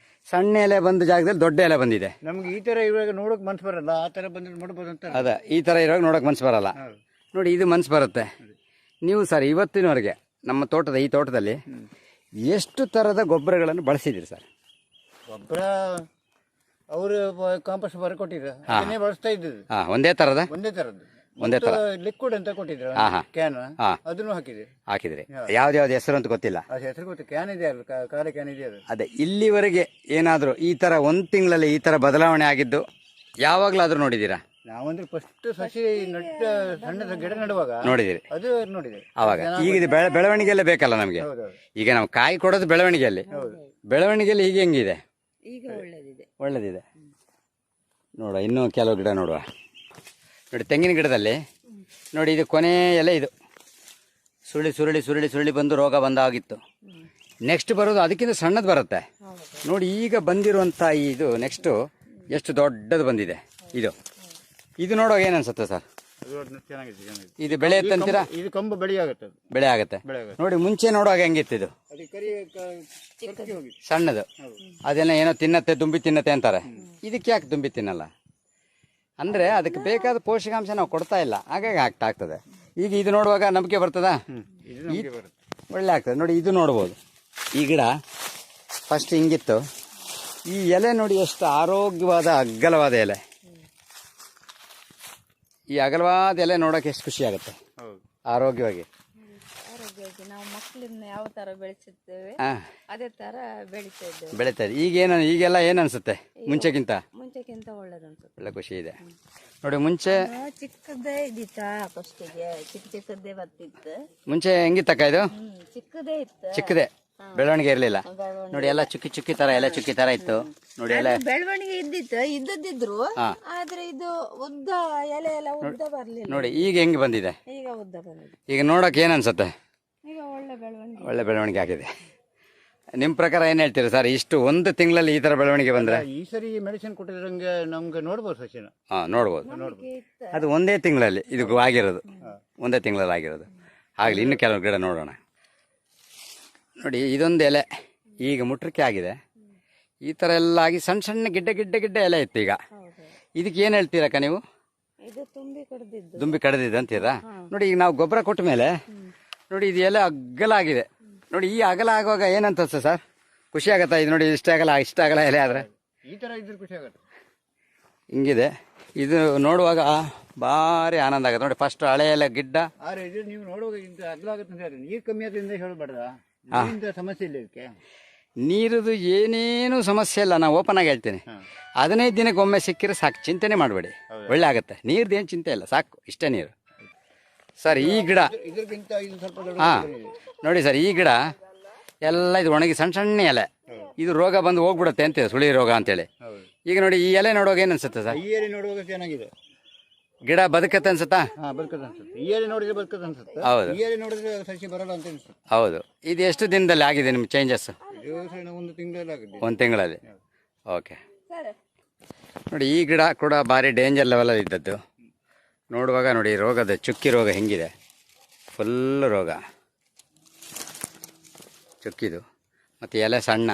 ಸಣ್ಣ ಎಲೆ ಬಂದ ಜಾಗದಲ್ಲಿ ದೊಡ್ಡ ಎಲೆ ಬಂದಿದೆ. ನಮ್ಗೆ ಈ ಥರ ಇವಾಗ ನೋಡೋಕೆ ಮನ್ಸು ಬರಲ್ಲ, ಆ ಥರ ಬಂದ್ರೆ ನೋಡ್ಬೋದು ಅಂತ. ಅದ ಈ ಥರ ಇರುವಾಗ ನೋಡೋಕೆ ಮನ್ಸು ಬರಲ್ಲ. ನೋಡಿ ಇದು ಮನ್ಸು ಬರುತ್ತೆ. ನೀವು ಸರ್ ಇವತ್ತಿನವರೆಗೆ ನಮ್ಮ ತೋಟದ ಈ ತೋಟದಲ್ಲಿ ಎಷ್ಟು ಥರದ ಗೊಬ್ಬರಗಳನ್ನು ಬಳಸಿದ್ದೀರಿ ಸರ್? ಗೊಬ್ಬರ ಅವರು ಕಾಂಪೋಸ್ಟ್ ಬರ್ಕೊಟ್ಟಿದ್ರು, ಅದನ್ನೇ ಬಳಸ್ತಾ ಇದ್ದದ್ದು. ಹಾಂ, ಒಂದೇ ಥರದ ಒಂದೇ ಥರದ್ದು, ಒಂದೇ ಥರ ಲಿಕ್ವಿಡ್ ಅಂತ ಕೊಟ್ಟಿದ್ರು ಕ್ಯಾನ್, ಅದನ್ನು ಹಾಕಿದೆ. ಹಾಕಿದ್ರಿ? ಯಾವ್ದು ಹೆಸರು ಅಂತ ಗೊತ್ತಿಲ್ಲ. ಅದು ಹೆಸರು ಗೊತ್ತು, ಕ್ಯಾನ್ ಇದೆ ಅಲ್ಲ, ಖಾಲಿ ಕ್ಯಾನ್ ಇದೆ ಅದು. ಅದೇ ಇಲ್ಲಿವರೆಗೆ ಏನಾದರೂ ಈ ಥರ ಒಂದು ತಿಂಗಳಲ್ಲಿ ಈ ಥರ ಬದಲಾವಣೆ ಆಗಿದ್ದು ಯಾವಾಗಲಾದರೂ ನೋಡಿದ್ದೀರಾ? ನಾವಂದ್ರೆ ಫಸ್ಟ್ ಸಸಿ ನಟ್ಟ ಸಣ್ಣ ಗಿಡ ನೆಡುವಾಗ ನೋಡಿದಿರಿ, ಅದು ನೋಡಿದೆ ಅವಾಗ. ಈಗ ಇದು ಬೆಳವಣಿಗೆಯಲ್ಲೇ ಬೇಕಲ್ಲ ನಮಗೆ. ಈಗ ನಾವು ಕಾಯಿ ಕೊಡೋದು ಬೆಳವಣಿಗೆಯಲ್ಲಿ. ಬೆಳವಣಿಗೆಯಲ್ಲಿ ಹೀಗೆ ಹೆಂಗಿದೆ? ಈಗ ಒಳ್ಳೇದಿದೆ. ಒಳ್ಳೇದಿದೆ. ನೋಡುವ ಇನ್ನೂ ಕೆಲವು ಗಿಡ ನೋಡುವ. ನೋಡಿ ತೆಂಗಿನ ಗಿಡದಲ್ಲಿ ನೋಡಿ, ಇದು ಕೊನೆ ಎಲೆ, ಇದು ಸುರುಳಿ ಸುರುಳಿ ಸುರುಳಿ ಸುರುಳಿ ಬಂದು ರೋಗ ಬಂದಾಗಿತ್ತು. ನೆಕ್ಸ್ಟ್ ಬರೋದು ಅದಕ್ಕಿಂತ ಸಣ್ಣದು ಬರುತ್ತೆ ನೋಡಿ. ಈಗ ಬಂದಿರುವಂಥ ಇದು ನೆಕ್ಸ್ಟು ಎಷ್ಟು ದೊಡ್ಡದು ಬಂದಿದೆ. ಇದು ನೋಡುವಾಗ ಏನು ಅನ್ಸುತ್ತೆ ಸರ್? ಇದು ಬೆಳೆಯುತ್ತೆ ಅಂತೀರಾ? ಇದು ಕಂಬ ಬೆಳೆ ಆಗುತ್ತೆ, ಬೆಳೆ ಆಗುತ್ತೆ. ನೋಡಿ ಮುಂಚೆ ನೋಡುವಾಗ ಹೆಂಗಿತ್ತು ಇದು? ಸಣ್ಣದು, ಅದೆಲ್ಲ ಏನೋ ತಿನ್ನತ್ತೆ, ದುಂಬಿ ತಿನ್ನತ್ತೆ ಅಂತಾರೆ. ಇದಕ್ಕೆ ಯಾಕೆ ದುಂಬಿ ತಿನ್ನಲ್ಲ ಅಂದರೆ ಅದಕ್ಕೆ ಬೇಕಾದ ಪೋಷಕಾಂಶ ನಾವು ಕೊಡ್ತಾ ಇಲ್ಲ, ಹಾಗಾಗಿ ಆಗ್ತದೆ. ಈಗ ಇದು ನೋಡುವಾಗ ನಂಬಿಕೆ ಬರ್ತದಾ? ಒಳ್ಳೆ ಆಗ್ತದೆ. ನೋಡಿ ಇದು ನೋಡ್ಬೋದು, ಈ ಗಿಡ ಫಸ್ಟ್ ಹಿಂಗಿತ್ತು. ಈ ಎಲೆ ನೋಡಿ ಎಷ್ಟು ಆರೋಗ್ಯವಾದ ಅಗ್ಗಲವಾದ ಎಲೆ. ಈ ಅಗಲವಾದ ಎಲೆ ನೋಡೋಕೆ ಎಷ್ಟು ಖುಷಿ ಆಗುತ್ತೆ, ಆರೋಗ್ಯವಾಗಿ. ನಾವು ಮಕ್ಕಳನ್ನ ಯಾವ ತರ ಬೆಳೆಸುತ್ತೇವೆ ಅದೇ ತರ ಬೆಳೀತಾ ಇದ್ದೇವೆ, ಬೆಳೀತಾ ಇದೆ. ಈಗೆಲ್ಲ ಏನು ಅನ್ಸುತ್ತೆ ಮುಂಚೆಗಿಂತ ಒಳ್ಳೇದು ಅನ್ಸುತ್ತೆ. ಒಳ್ಳೆ ಖುಷಿ ಇದೆ ನೋಡಿ. ಮುಂಚೆ ಚಿಕ್ಕದೇ ಇದ್ದಿತ್ತ, ಫಸ್ಟಿಗೆ ಚಿಕ್ಕದೇ ಬರ್ತಿತ್ತು. ಮುಂಚೆ ಹೆಂಗಿತ್ತಕ್ಕ ಇದು? ಚಿಕ್ಕದೇ ಇತ್ತು, ಚಿಕ್ಕದೇ, ಬೆಳವಣಿಗೆ ಇರಲಿಲ್ಲ ನೋಡಿ. ಎಲ್ಲ ಚುಕ್ಕಿ ಚುಕ್ಕಿ ತರ, ಎಲೆ ಚುಕ್ಕಿ ತರ ಇತ್ತು ನೋಡಿ. ಎಲೆ ಬೆಳವಣಿಗೆ ಇದ್ದದಿದ್ರು, ಆದ್ರೆ ಇದು ಉದ್ದ ಎಲೆ ಎಲ್ಲ ಉದ್ದ ಬರ್ಲಿಲ್ಲ ನೋಡಿ. ಈಗ ಹೆಂಗ್ ಬಂದಿದೆ? ಈಗ ಉದ್ದ ಬಂದಿದೆ. ಈಗ ನೋಡಕ್ ಏನ್ ಅನ್ಸುತ್ತೆ? ಈಗ ಒಳ್ಳೆ ಬೆಳವಣಿಗೆ ಆಗಿದೆ. ನಿಮ್ ಪ್ರಕಾರ ಏನ್ ಹೇಳ್ತೀರಾ ಸರ್? ಇಷ್ಟು ಒಂದು ತಿಂಗಳಲ್ಲಿ ಈ ತರ ಬೆಳವಣಿಗೆ ಬಂದ್ರೆ? ಈ ಸರಿ ಮೆಡಿಸಿನ್ ಕೊಟ್ಟಿದ್ರಂಗೆ ನಮ್ಗೆ ನೋಡ್ಬೋದು ಸಚಿನ. ನೋಡ್ಬೋದು. ಅದು ಒಂದೇ ತಿಂಗಳಲ್ಲಿ ಇದು ಆಗಿರೋದು, ಒಂದೇ ತಿಂಗಳಲ್ಲಿ ಆಗಿರೋದು. ಆಗ್ಲಿ, ಇನ್ನು ಕೆಲವು ಗಿಡ ನೋಡೋಣ. ನೋಡಿ ಇದೊಂದು ಎಲೆ ಈಗ ಮುಟ್ರಿಕೆ ಆಗಿದೆ. ಈ ಥರ ಎಲ್ಲ ಆಗಿ ಸಣ್ಣ ಸಣ್ಣ ಗಿಡ್ಡ ಎಲೆ ಇತ್ತು. ಈಗ ಇದಕ್ಕೆ ಏನು ಹೇಳ್ತೀರಕ್ಕ ನೀವು? ದುಂಬಿ ಕಡ್ದಿದ್ದು ಅಂತೀರಾ? ನೋಡಿ ಈಗ ನಾವು ಗೊಬ್ಬರ ಕೊಟ್ಟ ಮೇಲೆ ನೋಡಿ ಇದು ಎಲೆ ಅಗಲ ಆಗಿದೆ ನೋಡಿ. ಈ ಅಗಲ ಆಗುವಾಗ ಏನಂತ ಸರ್? ಖುಷಿ ಆಗತ್ತಾ? ಇದು ನೋಡಿ ಇಷ್ಟ ಆಗಲ ಎಲೆ ಆದರೆ ಈ ಥರ ಇದ್ರೆ ಖುಷಿ ಆಗುತ್ತೆ. ಹಿಂಗಿದೆ ಇದು ನೋಡುವಾಗ ಭಾರಿ ಆನಂದ ಆಗುತ್ತೆ ನೋಡಿ. ಫಸ್ಟ್ ಹಳೆ ಎಲೆ ಗಿಡ್ಡ. ಆದರೆ ಇದು ನೀವು ನೋಡುವಾಗ ಇಂತ ಅಗಲ ಆಗುತ್ತೆ ಅಂತ ನೀರು ಕಮ್ಮಿ ಆದ್ರಿಂದ ಹೇಳಬಾರ್ದ? ಸಮಸ್ಯೆ ಇಲ್ಲ ಇದಕ್ಕೆ. ನೀರದು ಏನೇನು ಸಮಸ್ಯೆ ಇಲ್ಲ, ನಾನು ಓಪನ್ ಆಗಿ ಹೇಳ್ತೀನಿ. 15 ದಿನಕ್ಕೆ ಒಮ್ಮೆ ಸಿಕ್ಕಿದ್ರೆ ಸಾಕು, ಚಿಂತೆನೆ ಮಾಡಬೇಡಿ, ಒಳ್ಳೆ ಆಗುತ್ತೆ. ನೀರ್ದು ಏನು ಚಿಂತೆ ಇಲ್ಲ, ಸಾಕು, ಇಷ್ಟೇ ನೀರು. ಸರ್ ಈ ಗಿಡ ನೋಡಿ ಸರ್, ಈ ಗಿಡ ಎಲ್ಲ ಇದು ಒಣಗಿ ಸಣ್ಣ ಸಣ್ಣ ಎಲೆ, ಇದು ರೋಗ ಬಂದು ಹೋಗ್ಬಿಡುತ್ತೆ ಅಂತೀವಿ, ಸುಳಿ ರೋಗ ಅಂತೇಳಿ. ಈಗ ನೋಡಿ ಈ ಎಲೆ ನೋಡುವಾಗ ಏನು ಅನ್ಸುತ್ತೆ ಸರ್? ಈ ಎಲೆ ನೋಡುವಾಗ ಚೆನ್ನಾಗಿದೆ, ಗಿಡ ಬದುಕತ್ತೆ ಅನ್ಸುತ್ತಾ? ಬದುಕತ್ತೆ ಅನ್ಸುತ್ತೆ. ಈ ಎಲೆ ನೋಡಿದ್ರೆ ಬದುಕತ್ತೆ ಅನ್ಸುತ್ತೆ. ಹೌದು, ಈ ಎಲೆ ನೋಡಿದ್ರೆ ಸಸಿ ಬರಲ್ಲ ಅಂತ ಅನ್ಸುತ್ತೆ. ಹೌದು. ಇದು ಎಷ್ಟು ದಿನದಲ್ಲಿ ಆಗಿದೆ ನಿಮ್ಮ ಚೇಂಜಸ್? ಒಂದು ತಿಂಗಳಲ್ಲಿ ಆಗಿದೆ. ಒಂದು ತಿಂಗಳಲ್ಲಿ. ಓಕೆ. ನೋಡಿ ಈ ಗಿಡ ಕೂಡ ಭಾರಿ ಡೇಂಜರ್ ಲೆವೆಲಲ್ಲಿ ಇದ್ದದ್ದು. ನೋಡುವಾಗ ನೋಡಿ ರೋಗದ ಚುಕ್ಕಿ ರೋಗ ಹೆಂಗಿದೆ, ಫುಲ್ ರೋಗ ಚುಕ್ಕಿದು. ಮತ್ತು ಎಲೆ ಸಣ್ಣ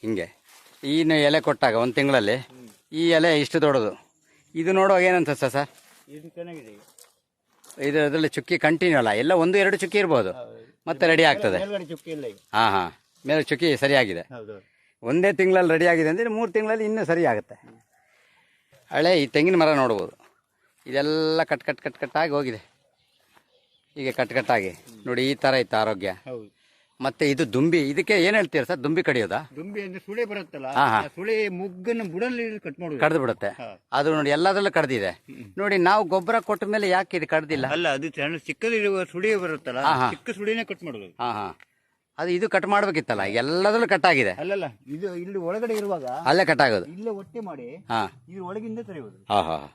ಹಿಂಗೆ. ಇನ್ನು ಎಲೆ ಕೊಟ್ಟಾಗ ಒಂದು ತಿಂಗಳಲ್ಲಿ ಈ ಎಲೆ ಇಷ್ಟು ದೊಡ್ಡದು. ಇದು ನೋಡುವಾಗ ಏನಂತ ಸರ್? ಇದು ಚೆನ್ನಾಗಿದೆ. ಇದರಲ್ಲಿ ಚುಕ್ಕಿ ಕಂಟಿನ್ಯೂ ಅಲ್ಲ, ಎಲ್ಲ 1-2 ಚುಕ್ಕಿ ಇರ್ಬೋದು, ಮತ್ತೆ ರೆಡಿ ಆಗ್ತದೆ. ಹಾಂ, ಮೇಲೆ ಚುಕ್ಕಿ ಸರಿಯಾಗಿದೆ. ಒಂದೇ ತಿಂಗಳಲ್ಲಿ ರೆಡಿ ಆಗಿದೆ ಅಂದರೆ 3 ತಿಂಗಳಲ್ಲಿ ಇನ್ನೂ ಸರಿ ಆಗುತ್ತೆ. ಹಳೆ ಈ ತೆಂಗಿನ ಮರ ನೋಡ್ಬೋದು, ಇದೆಲ್ಲ ಕಟ್ಟಾಗಿ ಹೋಗಿದೆ. ಹೀಗೆ ಕಟ್ಟಾಗಿ ನೋಡಿ ಈ ಥರ ಇತ್ತು ಆರೋಗ್ಯ. ಮತ್ತೆ ಇದು ದುಂಬಿ, ಇದಕ್ಕೆ ಏನು ಹೇಳ್ತೀರಾ ಸರ್? ದುಂಬಿ ಕಡಿಯೋದಾ? ದುಂಬಿ ಅಂದ್ರೆ ಸುಳಿ ಬರುತ್ತಲ್ಲ, ಸುಳಿ ಮುಗ್ಗನ್ನು ಬುಡಲ್ಲಿ ಕಟ್ ಮಾಡೋದು, ಕಡ್ದು ಬಿಡುತ್ತೆ. ಅದು ನೋಡಿ ಎಲ್ಲದರಲ್ಲೂ ಕಡ್ದಿದೆ. ನೋಡಿ ನಾವು ಗೊಬ್ಬರ ಕೊಟ್ಟ ಮೇಲೆ ಯಾಕೆ ಇದು ಕಡ್ದಿಲ್ಲ? ಅಲ್ಲ, ಅದು ಚಿಕ್ಕದಿರುವ ಸುಳಿ ಬರುತ್ತಲ್ಲ, ಚಿಕ್ಕ ಸುಳಿನೇ ಕಟ್ ಮಾಡೋದು. ಅದು ಇದು ಕಟ್ ಮಾಡ್ಬೇಕಿತ್ತಲ್ಲ, ಎಲ್ಲದರಲ್ಲೂ ಕಟ್ ಆಗಿದೆ. ಅಲ್ಲಲ್ಲ, ಇದು ಇಲ್ಲಿ ಒಳಗಡೆ ಇರುವಾಗ ಅಲ್ಲೇ ಕಟ್ ಆಗೋದು. ಇಲ್ಲೇ ಒಟ್ಟೆ ಮಾಡಿ ಹಾಂ ಇದ್ರ ಒಳಗಿಂದ ತೆರೆಯುವುದು. ಹಾಂ ಹಾಂ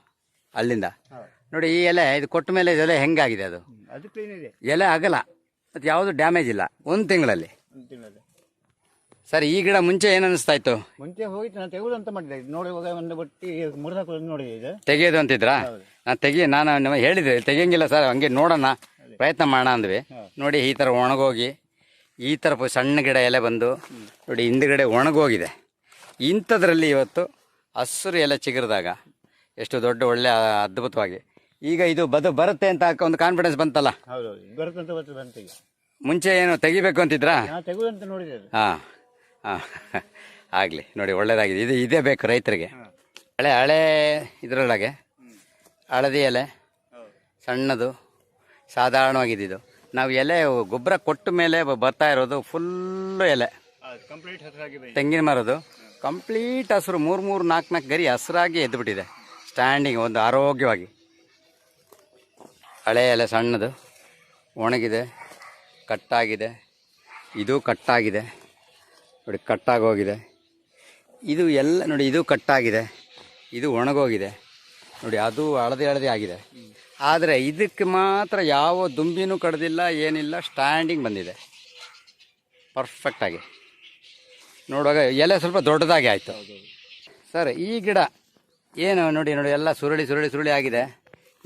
ಅಲ್ಲಿಂದ ಹೌದು. ನೋಡಿ ಈ ಎಲೆ ಇದು ಕೊಟ್ಟ ಮೇಲೆ ಇದೆಲ್ಲ ಹೆಂಗಾಗಿದೆ ಅದು ಅದು ಕ್ಲೀನ್ ಇದೆ. ಎಲೆ ಆಗಲ್ಲ, ಮತ್ತು ಯಾವುದು ಡ್ಯಾಮೇಜ್ ಇಲ್ಲ 1 ತಿಂಗಳಲ್ಲಿ. ಒಂದು ತಿಂಗಳಲ್ಲಿ ಸರ್ ಈ ಗಿಡ ಮುಂಚೆ ಏನು ಅನಿಸ್ತಾ ಇತ್ತು? ಮುಂಚೆ ಹೋಗಿತ್ತು, ನಾನು ತೆಗೆದು ಅಂತ ಮಾಡಿದೆ. ಇದು ನೋಡುವಾಗ ಒಂದು ಬಟ್ಟಿ ಮುರಿದಾಕ ನೋಡಿದೆ ಇದು. ತೆಗೆಯೋದು ಅಂತಿದ್ರಾ? ನಾನು ನಿಮಗೆ ಹೇಳಿದೆ ತೆಗಿಯಂಗಿಲ್ಲ ಸರ್, ಹಂಗೆ ನೋಡೋಣ ಪ್ರಯತ್ನ ಮಾಡೋಣ ಅಂದ್ವಿ. ನೋಡಿ ಈ ಥರ ಒಣಗೋಗಿ ಈ ಥರ ಸಣ್ಣ ಗಿಡ ಎಲೆ ಬಂದು ನೋಡಿ ಹಿಂದುಗಡೆ ಒಣಗೋಗಿದೆ. ಇಂಥದ್ರಲ್ಲಿ ಇವತ್ತು ಹಸಿರು ಎಲೆ ಚಿಗುರಿದಾಗ ಎಷ್ಟು ದೊಡ್ಡ ಒಳ್ಳೆ ಅದ್ಭುತವಾಗಿ ಈಗ ಇದು ಬರುತ್ತೆ ಅಂತ ಒಂದು ಕಾನ್ಫಿಡೆನ್ಸ್ ಬಂತಲ್ಲ. ಹೌದು, ಬರುತ್ತಂತ ಬಂತು. ಮುಂಚೆ ಏನು ತೆಗಿಬೇಕು ಅಂತಿದ್ರಾ? ತೆಗೆದಂತ ನೋಡಿದೆ. ಹಾಂ ಹಾಂ ಆಗಲಿ ನೋಡಿ, ಒಳ್ಳೇದಾಗಿದೆ. ಇದೇ ಬೇಕು ರೈತರಿಗೆ. ಹಳೆ ಇದರೊಳಗೆ ಹಳದಿ ಎಲೆ ಸಣ್ಣದು ಸಾಧಾರಣವಾಗಿದೆ. ಇದು ನಾವು ಎಲೆ ಗೊಬ್ಬರ ಕೊಟ್ಟ ಮೇಲೆ ಬರ್ತಾ ಇರೋದು ಫುಲ್ಲು ಎಲೆ ಕಂಪ್ಲೀಟ್ ಹಸಿರಾಗಿ ತೆಂಗಿನ ಮರದು ಕಂಪ್ಲೀಟ್ ಹಸಿರು 3-4 ಗರಿ ಹಸಿರಾಗಿ ಎದ್ದುಬಿಟ್ಟಿದೆ ಸ್ಟ್ಯಾಂಡಿಂಗ್ ಒಂದು ಆರೋಗ್ಯವಾಗಿ. ಹಳೆ ಎಲೆ ಸಣ್ಣದು ಒಣಗಿದೆ, ಕಟ್ಟಾಗಿದೆ. ಇದು ಕಟ್ಟಾಗಿದೆ ನೋಡಿ, ಕಟ್ಟಾಗೋಗಿದೆ. ಇದು ಎಲ್ಲ ನೋಡಿ, ಇದು ಕಟ್ಟಾಗಿದೆ, ಇದು ಒಣಗೋಗಿದೆ ನೋಡಿ, ಅದು ಹಳದಿ ಆಗಿದೆ. ಆದರೆ ಇದಕ್ಕೆ ಮಾತ್ರ ಯಾವ ದುಂಬಿನೂ ಕಡ್ದಿಲ್ಲ, ಏನಿಲ್ಲ, ಸ್ಟ್ಯಾಂಡಿಂಗ್ ಬಂದಿದೆ ಪರ್ಫೆಕ್ಟಾಗಿ. ನೋಡುವಾಗ ಎಲೆ ಸ್ವಲ್ಪ ದೊಡ್ಡದಾಗಿ ಆಯಿತು ಸರ್. ಈ ಗಿಡ ಏನು ನೋಡಿ ಎಲ್ಲ ಸುರುಳಿ ಆಗಿದೆ.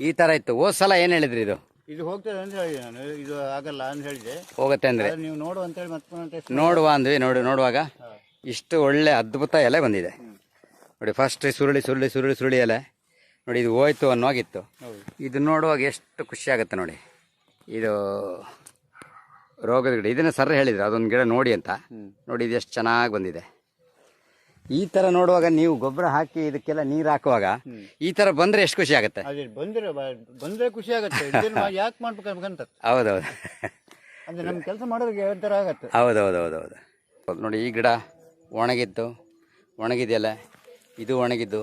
ಈ ಥರ ಇತ್ತು. ಹೋದ ಸಲ ಏನು ಹೇಳಿದ್ರಿ? ಇದು ಹೋಗ್ತದೆ ಅಂತ ಹೇಳಿದೆ ನಾನು. ಇದು ಆಗಲ್ಲ ಅಂತ ಹೇಳಿದೆ. ಹೋಗುತ್ತೆ ಅಂದರೆ ನೀವು ನೋಡು ಅಂತ ಹೇಳಿ ಮತ್ತೆ ನೋಡುವ ಅಂದ್ವಿ. ನೋಡುವಾಗ ಇಷ್ಟು ಒಳ್ಳೆ ಅದ್ಭುತ ಎಲೆ ಬಂದಿದೆ ನೋಡಿ. ಫಸ್ಟ್ ಸುರುಳಿ ಎಲೆ ನೋಡಿ, ಇದು ಹೋಯ್ತು ಅನ್ನೋಗಿತ್ತು. ಇದು ನೋಡುವಾಗ ಎಷ್ಟು ಖುಷಿ ಆಗುತ್ತೆ ನೋಡಿ. ಇದು ರೋಗದ ಗಿಡ, ಇದನ್ನ ಸರ್ ಹೇಳಿದ್ರು ಅದೊಂದು ಗಿಡ ನೋಡಿ ಅಂತ. ನೋಡಿ ಇದು ಎಷ್ಟು ಚೆನ್ನಾಗಿ ಬಂದಿದೆ. ಈ ಥರ ನೋಡುವಾಗ ನೀವು ಗೊಬ್ಬರ ಹಾಕಿ ಇದಕ್ಕೆಲ್ಲ ನೀರು ಹಾಕುವಾಗ ಈ ಥರ ಬಂದರೆ ಎಷ್ಟು ಖುಷಿ ಆಗುತ್ತೆ. ಬಂದ್ರೆ ಖುಷಿ ಆಗುತ್ತೆ. ಯಾಕೆ ಮಾಡ್ಬೇಕಂತ. ಹೌದೌದು, ಅಂದ್ರೆ ನಮ್ಮ ಕೆಲಸ ಮಾಡೋರಿಗೆ ಒಂಥರ ಆಗತ್ತೆ. ಹೌದೌದು ನೋಡಿ, ಈ ಗಿಡ ಒಣಗಿದೆಯಲ್ಲ, ಇದು ಒಣಗಿದ್ದು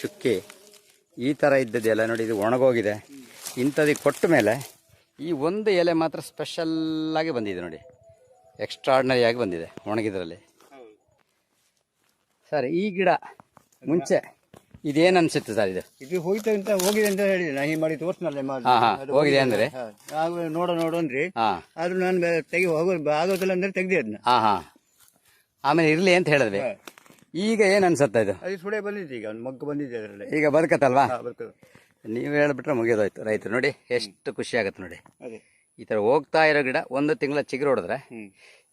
ಚುಕ್ಕಿ ಈ ಥರ ಇದ್ದದೆಲ್ಲ ನೋಡಿ, ಇದು ಒಣಗೋಗಿದೆ. ಇಂಥದ್ದು ಕೊಟ್ಟ ಮೇಲೆ ಈ ಒಂದು ಎಲೆ ಮಾತ್ರ ಸ್ಪೆಷಲ್ಲಾಗಿ ಬಂದಿದೆ ನೋಡಿ, ಎಕ್ಸ್ಟ್ರಾರ್ಡಿನರಿ ಆಗಿ ಬಂದಿದೆ ಒಣಗಿದ್ರಲ್ಲಿ. ಸರ್ ಈ ಗಿಡ ಮುಂಚೆ ಇದೇನು ಅನಿಸುತ್ತೆ ಸರ್? ಇದು ಹೋಗಿದೆ ಅಂತ ಹೇಳಿದೆ ನಾನು. ಮಾಡಿ ತೋರಿಸ್ನಲ್ಲೇ ಹೋಗಿದೆ ಅಂದರೆ ನೋಡು ಅಂದ್ರಿ. ಆದ್ರೂ ನಾನು ಆಗೋದಿಲ್ಲ ಅಂದ್ರೆ ತೆಗ್ದೆ ಅದನ್ನ. ಆಮೇಲೆ ಇರಲಿ ಅಂತ ಹೇಳಿದ್ವಿ. ಈಗ ಏನು ಅನ್ಸುತ್ತೆ ಇದು? ಅದು ಸುಳೆ ಬಂದಿದೆ, ಈಗ ಒಂದು ಮಗ್ಗು ಬಂದಿದೆ ಅದರಲ್ಲಿ. ಈಗ ಬದುಕತ್ತಲ್ವಾ? ನೀವು ಹೇಳ್ಬಿಟ್ರೆ ಮುಗಿಯೋದಾಯ್ತು. ರೈತರು ನೋಡಿ ಎಷ್ಟು ಖುಷಿ ಆಗುತ್ತೆ ನೋಡಿ. ಈ ಥರ ಹೋಗ್ತಾ ಇರೋ ಗಿಡ 1 ತಿಂಗಳ ಚಿಗುರು ಹೊಡೆದ್ರೆ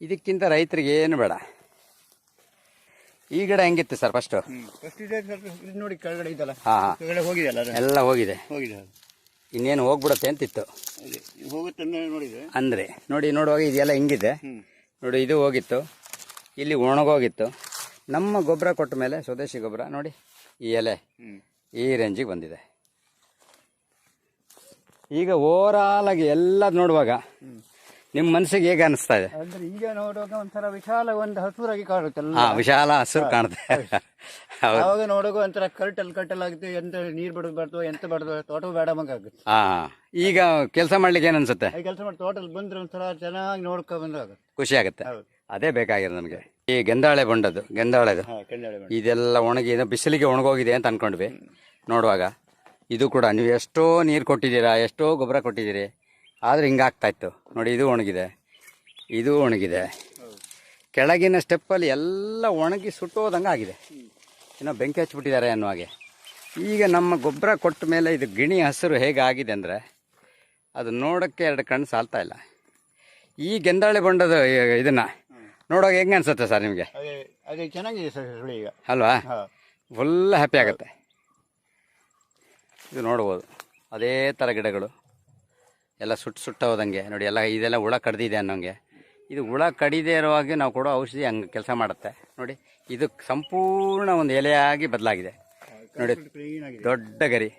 ಇದಕ್ಕಿಂತ ರೈತರಿಗೆ ಏನು ಬೇಡ. ಈ ಗಿಡ ಹೆಂಗಿತ್ತು ಸರ್ ಫಸ್ಟ್? ನೋಡಿ ಕೆಳಗಡೆ ಇದಲ್ಲ, ಹೋಗಿದೆಯಲ್ಲ, ಎಲ್ಲ ಹೋಗಿದೆ. ಇನ್ನೇನು ಹೋಗ್ಬಿಡುತ್ತೆ ಅಂತಿತ್ತು. ಹೋಗುತ್ತೆ ನೋಡಿದೆ ಅಂದರೆ ನೋಡುವಾಗ ಇದೆಲ್ಲ ಹಿಂಗಿದೆ ನೋಡಿ. ಇದು ಹೋಗಿತ್ತು, ಇಲ್ಲಿ ಒಣಗೋಗಿತ್ತು. ನಮ್ಮ ಗೊಬ್ಬರ ಕೊಟ್ಟ ಮೇಲೆ ಸ್ವದೇಶಿ ಗೊಬ್ಬರ ನೋಡಿ, ಈ ಎಲೆ ಈ ರೇಂಜಿಗೆ ಬಂದಿದೆ. ಈಗ ಓವರಾಲ್ ಆಗಿ ಎಲ್ಲ ನೋಡುವಾಗ ನಿಮ್ಮ ಮನಸ್ಸಿಗೆ ಹೇಗೆ ಅನಿಸ್ತಾ ಇದೆ? ಅಂದ್ರೆ ಈಗ ನೋಡುವಾಗ ಒಂಥರ ವಿಶಾಲ ಒಂದು ಹಸುರಾಗಿ ಕಾಣುತ್ತೆ. ವಿಶಾಲ ಹಸಿರು ಕಾಣುತ್ತೆ. ಅವಾಗ ನೋಡುವಾಗ ಒಂಥರ ಕಟ್ಟಲ್ ಆಗುತ್ತೆ. ಎಂತ ನೀರ್ ಬಿಡಬಾರ್ದು, ಎಂತ ಬಾರ್ದು, ತೋಟ ಬೇಡ ಆಗುತ್ತೆ. ಈಗ ಕೆಲಸ ಮಾಡ್ಲಿಕ್ಕೆ ಏನ್ ಅನ್ಸುತ್ತೆ? ಕೆಲಸ ಮಾಡಿ ತೋಟದಲ್ಲಿ ಬಂದ್ರೆ ಒಂಥರ ಚೆನ್ನಾಗಿ ನೋಡ್ಕೊ ಬಂದಾಗ ಖುಷಿ ಆಗುತ್ತೆ. ಅದೇ ಬೇಕಾಗಿರೋದು ನಮಗೆ. ಈ ಗೆಂದಾಳೆ ಗೆಂದಾಳೆದು ಇದೆಲ್ಲ ಒಣಗಿ ಬಿಸಿಲಿಗೆ ಒಣಗೋಗಿದೆ ಅಂತ ಅನ್ಕೊಂಡ್ವಿ. ನೋಡುವಾಗ ಇದು ಕೂಡ ನೀವು ಎಷ್ಟೋ ನೀರು ಕೊಟ್ಟಿದ್ದೀರಾ, ಎಷ್ಟೋ ಗೊಬ್ಬರ ಕೊಟ್ಟಿದ್ದೀರಿ, ಆದ್ರೆ ಹಿಂಗಾಗ್ತಾ ಇತ್ತು ನೋಡಿ. ಇದು ಒಣಗಿದೆ, ಕೆಳಗಿನ ಸ್ಟೆಪ್ಪಲ್ಲಿ ಎಲ್ಲ ಒಣಗಿ ಸುಟ್ಟೋದಂಗೆ ಆಗಿದೆ. ಇನ್ನೂ ಬೆಂಕಿ ಹಚ್ಚಿಬಿಟ್ಟಿದ್ದಾರೆ ಅನ್ನೋ ಹಾಗೆ. ಈಗ ನಮ್ಮ ಗೊಬ್ಬರ ಕೊಟ್ಟ ಮೇಲೆ ಇದು ಗಿಣಿ ಹಸಿರು ಹೇಗೆ ಆಗಿದೆ ಅಂದರೆ ಅದು ನೋಡೋಕ್ಕೆ 2 ಕಣ್ಣು ಸಾಲ್ತಾ ಇಲ್ಲ. ಈ ಗೆಂದಾಳೆ ಬೊಂಡದ ಇದನ್ನು ನೋಡುವಾಗ ಹೆಂಗೆ ಅನ್ಸುತ್ತೆ ಸರ್ ನಿಮಗೆ? ಅದೇ ಚೆನ್ನಾಗಿದೆ ಸರ್ ಈಗ ಅಲ್ವಾ? ಫುಲ್ ಹ್ಯಾಪಿ ಆಗುತ್ತೆ. ಇದು ನೋಡ್ಬೋದು ಅದೇ ಥರ ಗಿಡಗಳು ಎಲ್ಲ ಸುಟ್ಟು ಹೋದಂಗೆ ನೋಡಿ. ಇದೆಲ್ಲ ಹುಳ ಕಡ್ದಿದೆ ಅನ್ನೋಂಗೆ. ಇದು ಹುಳ ಕಡಿದೇ ಇರುವಾಗ ನಾವು ಕೊಡೋ ಔಷಧಿ ಹಂಗೆ ಕೆಲಸ ಮಾಡುತ್ತೆ ನೋಡಿ. ಇದು ಸಂಪೂರ್ಣ ಒಂದು ಎಲೆಯಾಗಿ ಬದಲಾಗಿದೆ ನೋಡಿ. ದೊಡ್ಡ ಗರಿ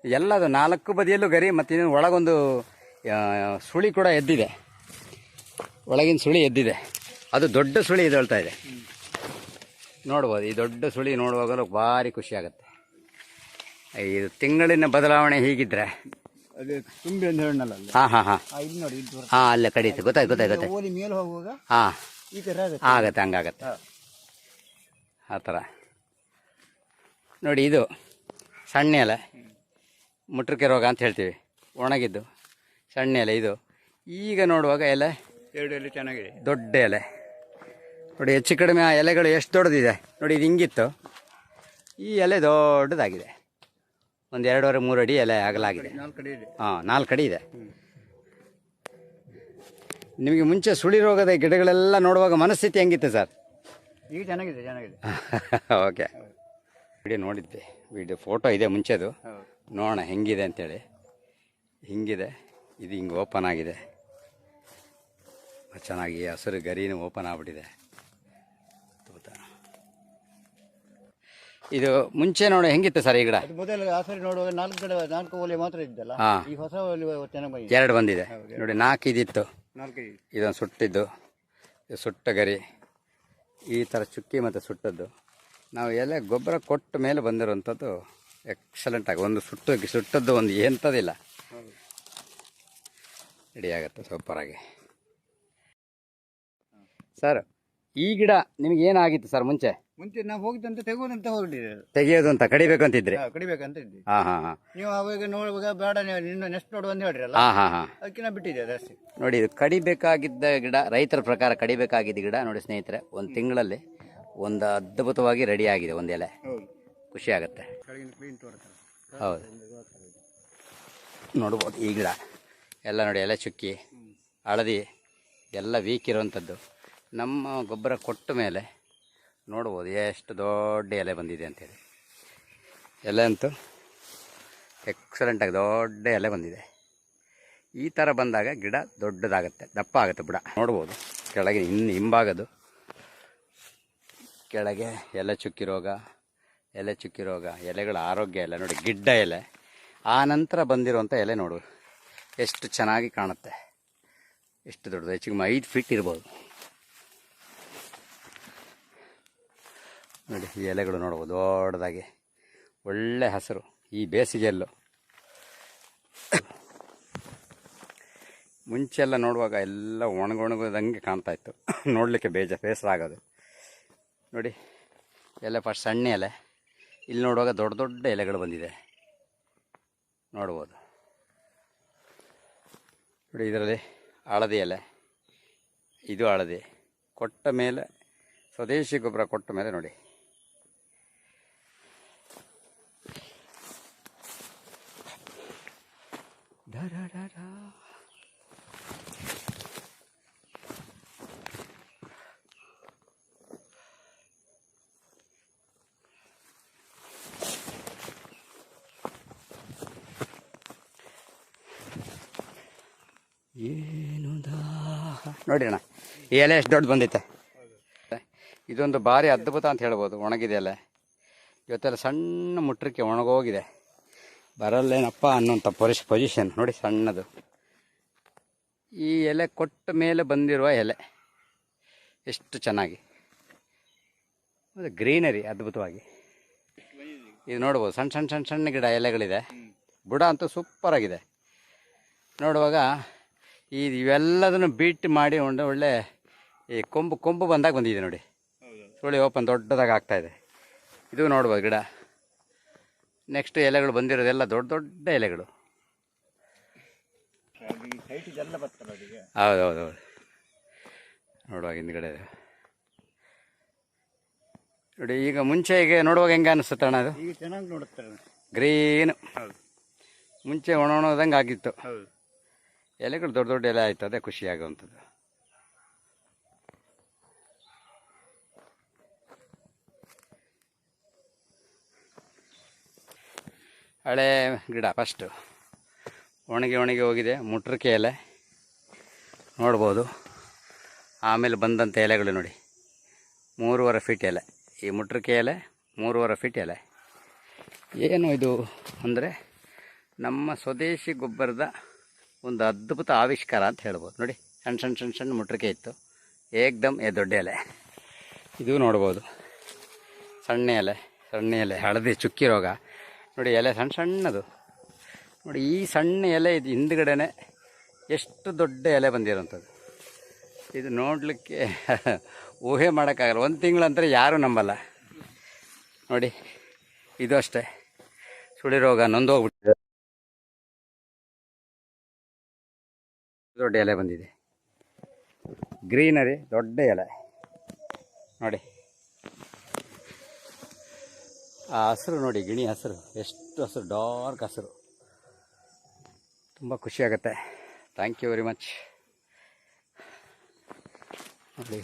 ಎಲ್ಲದು 4 ಬದಿಯಲ್ಲೂ ಗರಿ. ಮತ್ತು ಇನ್ನು ಒಳಗೊಂದು ಸುಳಿ ಕೂಡ ಎದ್ದಿದೆ, ಒಳಗಿನ ಸುಳಿ ಎದ್ದಿದೆ. ಅದು ದೊಡ್ಡ ಸುಳಿ ಎದ್ದೇಳ್ತಾ ಇದೆ ನೋಡ್ಬೋದು. ಈ ದೊಡ್ಡ ಸುಳಿ ನೋಡುವಾಗಲೂ ಭಾರಿ ಖುಷಿ ಆಗುತ್ತೆ. ಇದು ತಿಂಗಳಿನ ಬದಲಾವಣೆ ಹೀಗಿದ್ರೆ ಅದೇ ತುಂಬಿ ಅಂತ ಹೇಳಲ್ಲ ಅಲ್ಲಿ. ಹಾಂ ಹಾಂ ಹಾಂ ಇಲ್ಲಿ ನೋಡಿ ಇದು ಹಾಂ ಅಲ್ಲೇ ಕಡಿಯುತ್ತೆ, ಗೊತ್ತಾಯ್ತು ಗೊತ್ತಾಯ್ತು. ಓಲಿ ಮೇಲೆ ಹೋಗುವಾಗ ಹಾಂ ಈ ಥರ ಆಗುತ್ತೆ. ಆಗತ್ತೆ, ಹಂಗಾಗತ್ತೆ ಆ ಥರ. ನೋಡಿ ಇದು ಸಣ್ಣ ಎಲೆ ಮುಟ್ರಿಕೆ ರೋಗ ಅಂತ ಹೇಳ್ತೀವಿ, ಒಣಗಿದ್ದು ಸಣ್ಣ ಎಲೆ ಇದು. ಈಗ ನೋಡುವಾಗ ಎಲೆ 2 ಎಲೆ ಚೆನ್ನಾಗಿದೆ, ದೊಡ್ಡ ಎಲೆ ನೋಡಿ. ಹೆಚ್ಚು ಕಡಿಮೆ ಆ ಎಲೆಗಳು ಎಷ್ಟು ದೊಡ್ಡದಿದೆ ನೋಡಿ. ಇದು ಹಿಂಗಿತ್ತು, ಈ ಎಲೆ ದೊಡ್ಡದಾಗಿದೆ, ಒಂದು 2.5-3 ಅಡಿ ಎಲೆ ಅಗಲಾಗಿದೆ. 4 ಕಡೆ ಇದೆ. ಹಾಂ 4 ಅಡಿ ಇದೆ. ನಿಮಗೆ ಮುಂಚೆ ಸುಳಿ ರೋಗದ ಗಿಡಗಳೆಲ್ಲ ನೋಡುವಾಗ ಮನಸ್ಥಿತಿ ಹೆಂಗಿತ್ತು ಸರ್? ಈಗ ಚೆನ್ನಾಗಿದೆ, ಚೆನ್ನಾಗಿದೆ. ಓಕೆ, ವಿಡಿಯೋ ನೋಡಿದ್ದೆ, ವಿಡಿಯೋ ಫೋಟೋ ಇದೆ ಮುಂಚೆದು, ನೋಡೋಣ ಹೆಂಗಿದೆ ಅಂತೇಳಿ. ಹಿಂಗಿದೆ, ಇದು ಹಿಂಗೆ ಓಪನ್ ಆಗಿದೆ ಚೆನ್ನಾಗಿ, ಹಸಿರು ಗರಿನೂ ಓಪನ್ ಆಗ್ಬಿಟ್ಟಿದೆ. ಇದು ಮುಂಚೆ ನೋಡಿ ಹೆಂಗಿತ್ತು ಸರ್ ಈ ಗಿಡ? ಅದು ಮೊದಲು ಆ ಸರಿ ನೋಡುವಾಗ 4 ಓಲೆ ಮಾತ್ರ ಇದ್ದಲ್ಲ, ಹಾಂ, ಈ ಹೊಸ ಓಲೆ ಚೆನ್ನಾಗಿ ಬಂದಿದೆ. 2 ಬಂದಿದೆ ನೋಡಿ. 4 ಇದಿತ್ತು, 4 ಇದೆ. ಇದೊಂದು ಸುಟ್ಟಿದ್ದು, ಇದು ಸುಟ್ಟ ಗರಿ, ಈ ಥರ ಚುಕ್ಕಿ ಮತ್ತು ಸುಟ್ಟದ್ದು. ನಾವು ಎಲೆ ಗೊಬ್ಬರ ಕೊಟ್ಟ ಮೇಲೆ ಬಂದಿರೋವಂಥದ್ದು ಎಕ್ಸಲೆಂಟಾಗಿ, ಒಂದು ಸುಟ್ಟದ್ದು ಒಂದು ಎಂಥದಿಲ್ಲ, ರೆಡಿ ಆಗುತ್ತೆ ಸೂಪರಾಗಿ. ಸರ್ ಈ ಗಿಡ ನಿಮ್ಗೆ ಏನಾಗಿತ್ತು ಸರ್ ಮುಂಚೆ? ಮುಂಚೆ ನಾವು ಹೋಗಿದ್ದಂತ ತೆಗೋದಂತ ಹೊರಟಿದೆ, ತೆಗೆಯೋದು ಅಂತ, ಕಡಿಬೇಕು ಅಂತಿದ್ರೆ? ಕಡಿಬೇಕಂತ ಇದ್ದೆ. ಹಾಂ ಹಾಂ ಹಾಂ. ನೀವು ಅವಾಗ ನೋಡುವಾಗ ಬೇಡ, ನೀವು ನಿನ್ನ ನೆಕ್ಸ್ಟ್ ನೋಡು ಅಂತ ಹೇಳಿರಲ್ಲ, ಹಾಂ ಹಾಂ ಹಾಂ. ಅದಕ್ಕೆ ನಾ ಬಿಟ್ಟಿದ್ದೆ ಅದಷ್ಟೇ. ನೋಡಿ ಇದು ಕಡಿಬೇಕಾಗಿದ್ದ ಗಿಡ, ರೈತರ ಪ್ರಕಾರ ಕಡಿಬೇಕಾಗಿದ್ದ ಗಿಡ ನೋಡಿ ಸ್ನೇಹಿತರೆ, ಒಂದು ತಿಂಗಳಲ್ಲಿ ಒಂದು ಅದ್ಭುತವಾಗಿ ರೆಡಿ ಆಗಿದೆ ಒಂದು ಎಲೆ. ಖುಷಿ ಆಗುತ್ತೆ. ಹೌದು, ನೋಡ್ಬೋದು ಈ ಗಿಡ ಎಲ್ಲ ನೋಡಿ, ಎಲೆ ಚುಕ್ಕಿ ಹಳದಿ ಎಲ್ಲ ವೀಕ್ ಇರೋವಂಥದ್ದು. ನಮ್ಮ ಗೊಬ್ಬರ ಕೊಟ್ಟ ಮೇಲೆ ನೋಡ್ಬೋದು ಎಷ್ಟು ದೊಡ್ಡ ಎಲೆ ಬಂದಿದೆ ಅಂತೇಳಿ. ಎಲೆ ಅಂತೂ ಎಕ್ಸಲೆಂಟಾಗಿ ದೊಡ್ಡ ಎಲೆ ಬಂದಿದೆ. ಈ ಥರ ಬಂದಾಗ ಗಿಡ ದೊಡ್ಡದಾಗುತ್ತೆ, ದಪ್ಪ ಆಗುತ್ತೆ ಬುಡ. ನೋಡ್ಬೋದು ಕೆಳಗೆ ಹಿಂಭಾಗದು ಕೆಳಗೆ ಎಲೆ ಚುಕ್ಕಿ ರೋಗ, ಎಲೆಗಳ ಆರೋಗ್ಯ ಎಲ್ಲ ನೋಡಿ, ಗಿಡ್ಡ ಎಲೆ. ಆ ನಂತರ ಬಂದಿರುವಂಥ ಎಲೆ ನೋಡು ಎಷ್ಟು ಚೆನ್ನಾಗಿ ಕಾಣುತ್ತೆ, ಎಷ್ಟು ದೊಡ್ಡದು, ಹೆಚ್ಚಿಗೆ 5 ಫೀಟ್ ಇರ್ಬೋದು ನೋಡಿ. ಈ ಎಲೆಗಳು ನೋಡ್ಬೋದು ದೊಡ್ಡದಾಗಿ, ಒಳ್ಳೆ ಹಸಿರು. ಈ ಬೇಸಿಗೆಯಲ್ಲೂ ಮುಂಚೆಲ್ಲ ನೋಡುವಾಗ ಎಲ್ಲ ಒಣಗೊಣಗೋದಂಗೆ ಕಾಣ್ತಾಯಿತ್ತು, ನೋಡಲಿಕ್ಕೆ ಬೇಸರ ಆಗೋದು ನೋಡಿ. ಎಲೆ ಫಸ್ಟ್ ಸಣ್ಣ ಎಲೆ, ಇಲ್ಲಿ ನೋಡುವಾಗ ದೊಡ್ಡ ದೊಡ್ಡ ಎಲೆಗಳು ಬಂದಿದೆ ನೋಡ್ಬೋದು ನೋಡಿ. ಇದರಲ್ಲಿ ಹಳದಿ ಎಲೆ, ಇದು ಹಳದಿ. ಕೊಟ್ಟ ಮೇಲೆ ಸ್ವದೇಶಿ ಗೊಬ್ಬರ ಕೊಟ್ಟ ಮೇಲೆ ನೋಡಿ ಏನು ನೋಡಿ ಅಣ್ಣ, ಈ ಎಲೆ ಎಷ್ಟು ದೊಡ್ಡ ಬಂದಿತ್ತೆ. ಇದೊಂದು ಭಾರಿ ಅದ್ಭುತ ಅಂತ ಹೇಳ್ಬೋದು. ಒಣಗಿದೆ ಎಲೆ, ಇವತ್ತೆಲ್ಲ ಸಣ್ಣ ಮುಟ್ರಿಕೆ ಒಣಗೋಗಿದೆ, ಬರಲ್ಲೇನಪ್ಪ ಅನ್ನೋಂಥ ಪೊಸಿಷನ್ ನೋಡಿ, ಸಣ್ಣದು. ಈ ಎಲೆ ಕೊಟ್ಟ ಮೇಲೆ ಬಂದಿರುವ ಎಲೆ ಎಷ್ಟು ಚೆನ್ನಾಗಿ, ಅದು ಗ್ರೀನರಿ ಅದ್ಭುತವಾಗಿ. ಇದು ನೋಡ್ಬೋದು ಸಣ್ಣ ಸಣ್ಣ ಸಣ್ಣ ಸಣ್ಣ ಗಿಡ ಎಲೆಗಳಿದೆ, ಬುಡ ಅಂತೂ ಸೂಪರಾಗಿದೆ. ನೋಡುವಾಗ ಇವೆಲ್ಲದನ್ನು ಬೀಟ್ ಮಾಡಿ ಒಳ್ಳೆ ಈ ಕೊಂಬು ಬಂದಾಗ ಬಂದಿದೆ ನೋಡಿ, ಸುಳಿ ಓಪನ್ ದೊಡ್ಡದಾಗಿ ಆಗ್ತಾಯಿದೆ. ಇದು ನೋಡ್ಬೋದು ಗಿಡ. ನೆಕ್ಸ್ಟ್ ಎಲೆಗಳು ಬಂದಿರೋದೆಲ್ಲ ದೊಡ್ಡ ದೊಡ್ಡ ಎಲೆಗಳು. ಹೌದೌದು, ನೋಡುವಾಗ ಹಿಂದ್ಗಡೆ ನೋಡಿ. ಈಗ ಮುಂಚೆ ಈಗ ನೋಡುವಾಗ ಹೆಂಗೆ ಅನಿಸುತ್ತೆ ಅಣ್ಣ? ಅದು ಈಗ ಚೆನ್ನಾಗಿ ನೋಡುತ್ತಾರೆ, ಗ್ರೀನ್. ಮುಂಚೆ ಒಣದಂಗೆ ಆಗಿತ್ತು, ಎಲೆಗಳು ದೊಡ್ಡ ದೊಡ್ಡ ಎಲೆ ಆಯಿತು, ಅದೇ ಖುಷಿ ಆಗುವಂಥದ್ದು. ಹಳೆ ಗಿಡ ಫಸ್ಟು ಒಣಗಿ ಹೋಗಿದೆ, ಮುಟ್ರಿಕೆ ಎಲೆ ನೋಡ್ಬೋದು. ಆಮೇಲೆ ಬಂದಂಥ ಎಲೆಗಳು ನೋಡಿ, 3.5 ಫೀಟ್ ಎಲೆ. ಈ ಮುಟ್ರಿಕೆ ಎಲೆ 3.5 ಫೀಟ್ ಎಲೆ. ಏನು ಇದು ಅಂದರೆ ನಮ್ಮ ಸ್ವದೇಶಿ ಗೊಬ್ಬರದ ಒಂದು ಅದ್ಭುತ ಆವಿಷ್ಕಾರ ಅಂತ ಹೇಳ್ಬೋದು ನೋಡಿ. ಸಣ್ಣ ಸಣ್ಣ ಸಣ್ಣ ಸಣ್ಣ ಮುಟ್ರಿಕೆ ಇತ್ತು, ಏಕ್ದಮ್ ದೊಡ್ಡ ಎಲೆ. ಇದು ನೋಡ್ಬೋದು ಸಣ್ಣ ಎಲೆ ಹಳದಿ ಚುಕ್ಕಿ ರೋಗ ನೋಡಿ, ಎಲೆ ಸಣ್ಣ ಸಣ್ಣದು ನೋಡಿ ಈ ಸಣ್ಣ ಎಲೆ ಇದು ಹಿಂದ್ಗಡೆನೆ ಎಷ್ಟು ದೊಡ್ಡ ಎಲೆ ಬಂದಿರೋಂಥದ್ದು. ಇದು ನೋಡಲಿಕ್ಕೆ ಊಹೆ ಮಾಡೋಕ್ಕಾಗಲ್ಲ. 1 ತಿಂಗಳಂತಾರೆ ಯಾರೂ ನಂಬಲ್ಲ. ನೋಡಿ ಇದು ಅಷ್ಟೇ, ಸುಳಿ ರೋಗ ನೊಂದೋಗ್ಬಿಟ್ಟಿದೆ. ದೊಡ್ಡ ಎಲೆ ಬಂದಿದೆ, ಗ್ರೀನರಿ, ದೊಡ್ಡ ಎಲೆ ನೋಡಿ. ಆ ಹಸಿರು ನೋಡಿ, ಗಿಣಿ ಹಸಿರು, ಎಷ್ಟು ಹಸಿರು, ಡಾರ್ಕ್ ಹಸಿರು, ತುಂಬ ಖುಷಿಯಾಗುತ್ತೆ. Thank you very much. ನೋಡಿ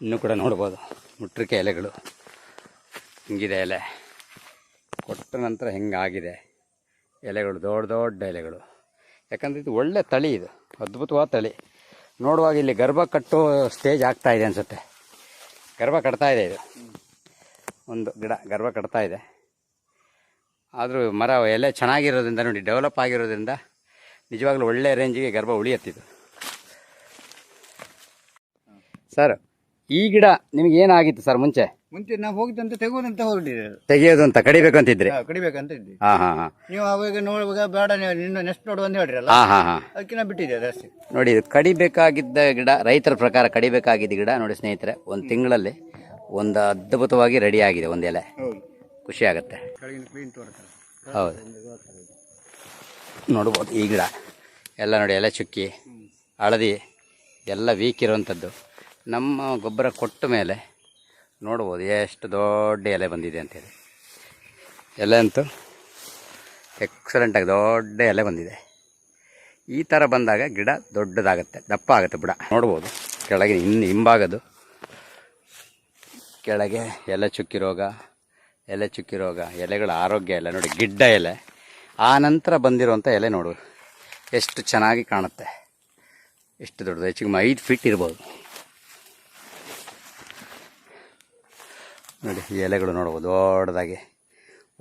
ಇನ್ನೂ ಕೂಡ ನೋಡ್ಬೋದು ಮುಟ್ರಿಕೆ ಎಲೆಗಳು ಹಿಂಗಿದೆ. ಎಲೆ ಕೊಟ್ಟ ನಂತರ ಹಿಂಗಾಗಿದೆ ಎಲೆಗಳು, ದೊಡ್ಡ ದೊಡ್ಡ ಎಲೆಗಳು. ಯಾಕಂದರೆ ಇದು ಒಳ್ಳೆ ತಳಿ, ಇದು ಅದ್ಭುತವಾದ ತಳಿ. ನೋಡುವಾಗ ಇಲ್ಲಿ ಗರ್ಭ ಕಟ್ಟೋ ಸ್ಟೇಜ್ ಆಗ್ತಾ ಇದೆ ಅನಿಸುತ್ತೆ. ಗರ್ಭ ಕಟ್ತಾ ಇದೆ, ಇದು ಒಂದು ಗಿಡ ಗರ್ಭ ಕಟ್ತಾ ಇದೆ. ಆದರೂ ಮರ ಎಲೆ ಚೆನ್ನಾಗಿರೋದ್ರಿಂದ ನೋಡಿ, ಡೆವಲಪ್ ಆಗಿರೋದ್ರಿಂದ ನಿಜವಾಗ್ಲೂ ಒಳ್ಳೆ ರೇಂಜಿಗೆ ಗರ್ಭ ಉಳಿಯತ್ತಿದ್ದು. ಸರ್ ಈ ಗಿಡ ನಿಮ್ಗೆ ಏನಾಗಿತ್ತು ಸರ್ ಮುಂಚೆ? ನಾವು ಹೋಗಿದ್ದಂತ ತೆಗೋದಂತ ಹೊರಟಿದೆ, ತೆಗೆಯೋದು ಅಂತ, ಕಡಿಬೇಕು ಅಂತಿದ್ರೆ? ಕಡಿಬೇಕಂತ ಇದ್ವಿ. ಹಾಂ ಹಾಂ ಹಾಂ. ನೀವು ಅವಾಗ ನೋಡುವಾಗ ಬೇಡ, ನಿನ್ನ ನೆಕ್ಸ್ಟ್ ನೋಡುವ ಅಂತ ಹೇಳ್ರಲ್ಲ, ಹಾಂ ಹಾಂ ಹಾಂ. ಅದಕ್ಕೆ ನಾ ಬಿಟ್ಟಿದ್ದೆ ಜಾಸ್ತಿ. ನೋಡಿ ಇದು ಕಡಿಬೇಕಾಗಿದ್ದ ಗಿಡ, ರೈತರ ಪ್ರಕಾರ ಕಡಿಬೇಕಾಗಿದ್ದ ಗಿಡ ನೋಡಿ ಸ್ನೇಹಿತರೆ, 1 ತಿಂಗಳಲ್ಲಿ ಒಂದು ಅದ್ಭುತವಾಗಿ ರೆಡಿ ಆಗಿದೆ ಒಂದು ಎಲೆ. ಖುಷಿ ಆಗುತ್ತೆ. ಹೌದು, ನೋಡ್ಬೋದು ಈ ಗಿಡ ಎಲ್ಲ ನೋಡಿ, ಎಲೆ ಚುಕ್ಕಿ, ಹಳದಿ ಎಲ್ಲ ವೀಕ್ ಇರುವಂಥದ್ದು. ನಮ್ಮ ಗೊಬ್ಬರ ಕೊಟ್ಟ ಮೇಲೆ ನೋಡ್ಬೋದು ಎಷ್ಟು ದೊಡ್ಡ ಎಲೆ ಬಂದಿದೆ ಅಂತೇಳಿ. ಎಲೆ ಅಂತೂ ಎಕ್ಸಲೆಂಟಾಗಿ ದೊಡ್ಡ ಎಲೆ ಬಂದಿದೆ. ಈ ಥರ ಬಂದಾಗ ಗಿಡ ದೊಡ್ಡದಾಗುತ್ತೆ, ದಪ್ಪ ಆಗುತ್ತೆ ಬುಡ. ನೋಡ್ಬೋದು ಕೆಳಗೆ ಹಿಂಭಾಗದು ಕೆಳಗೆ ಎಲೆ ಚುಕ್ಕಿ ರೋಗ, ಎಲೆಗಳ ಆರೋಗ್ಯ ಎಲ್ಲ ನೋಡಿ, ಗಿಡ್ಡ ಎಲೆ. ಆ ನಂತರ ಬಂದಿರುವಂಥ ಎಲೆ ನೋಡು ಎಷ್ಟು ಚೆನ್ನಾಗಿ ಕಾಣುತ್ತೆ, ಎಷ್ಟು ದೊಡ್ಡದು, ಹೆಚ್ಚಿಗೆ 5 ಫೀಟ್ ಇರ್ಬೋದು ನೋಡಿ. ಈ ಎಲೆಗಳು ನೋಡ್ಬೋದು ದೊಡ್ಡದಾಗಿ,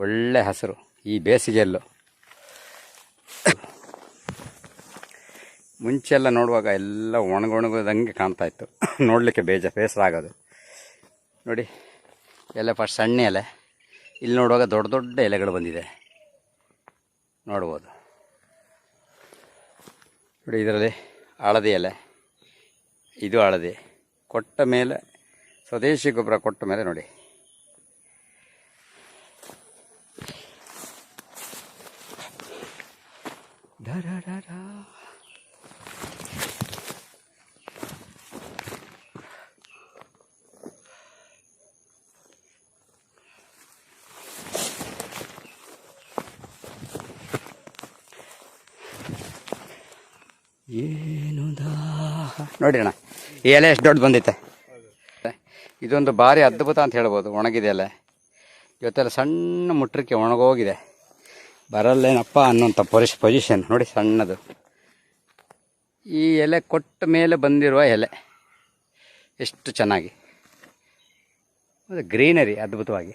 ಒಳ್ಳೆ ಹಸಿರು. ಈ ಬೇಸಿಗೆಯಲ್ಲೂ ಮುಂಚೆಲ್ಲ ನೋಡುವಾಗ ಎಲ್ಲ ಒಣಗೊಣಗೋದಂಗೆ ಕಾಣ್ತಾ ಇತ್ತು, ನೋಡಲಿಕ್ಕೆ ಬೇಸರ ಆಗೋದು. ನೋಡಿ ಎಲೆ ಫಸ್ಟ್ ಸಣ್ಣ ಎಲೆ, ಇಲ್ಲಿ ನೋಡುವಾಗ ದೊಡ್ಡ ದೊಡ್ಡ ಎಲೆಗಳು ಬಂದಿದೆ ನೋಡ್ಬೋದು. ನೋಡಿ ಇದರಲ್ಲಿ ಹಳದಿ ಎಲೆ, ಇದು ಹಳದಿ. ಕೊಟ್ಟ ಮೇಲೆ, ಸ್ವದೇಶಿ ಗೊಬ್ಬರ ಕೊಟ್ಟ ಮೇಲೆ ನೋಡಿ ಏನು ನೋಡಿ ಅಣ್ಣ, ಈ ಎಲೆ ಎಷ್ಟು ದೊಡ್ಡ ಬಂದಿತ್ತೆ. ಇದೊಂದು ಭಾರಿ ಅದ್ಭುತ ಅಂತ ಹೇಳ್ಬೋದು. ಒಣಗಿದೆ ಎಲೆ, ಇವತ್ತೆಲ್ಲ ಸಣ್ಣ ಮುಟ್ರಿಕೆ ಒಣಗೋಗಿದೆ, ಬರಲ್ಲೇನಪ್ಪ ಅನ್ನೋಂಥ ಪೊಸಿಷನ್ ನೋಡಿ, ಸಣ್ಣದು. ಈ ಎಲೆ ಕೊಟ್ಟ ಮೇಲೆ ಬಂದಿರುವ ಎಲೆ ಎಷ್ಟು ಚೆನ್ನಾಗಿ, ಅದು ಗ್ರೀನರಿ ಅದ್ಭುತವಾಗಿ.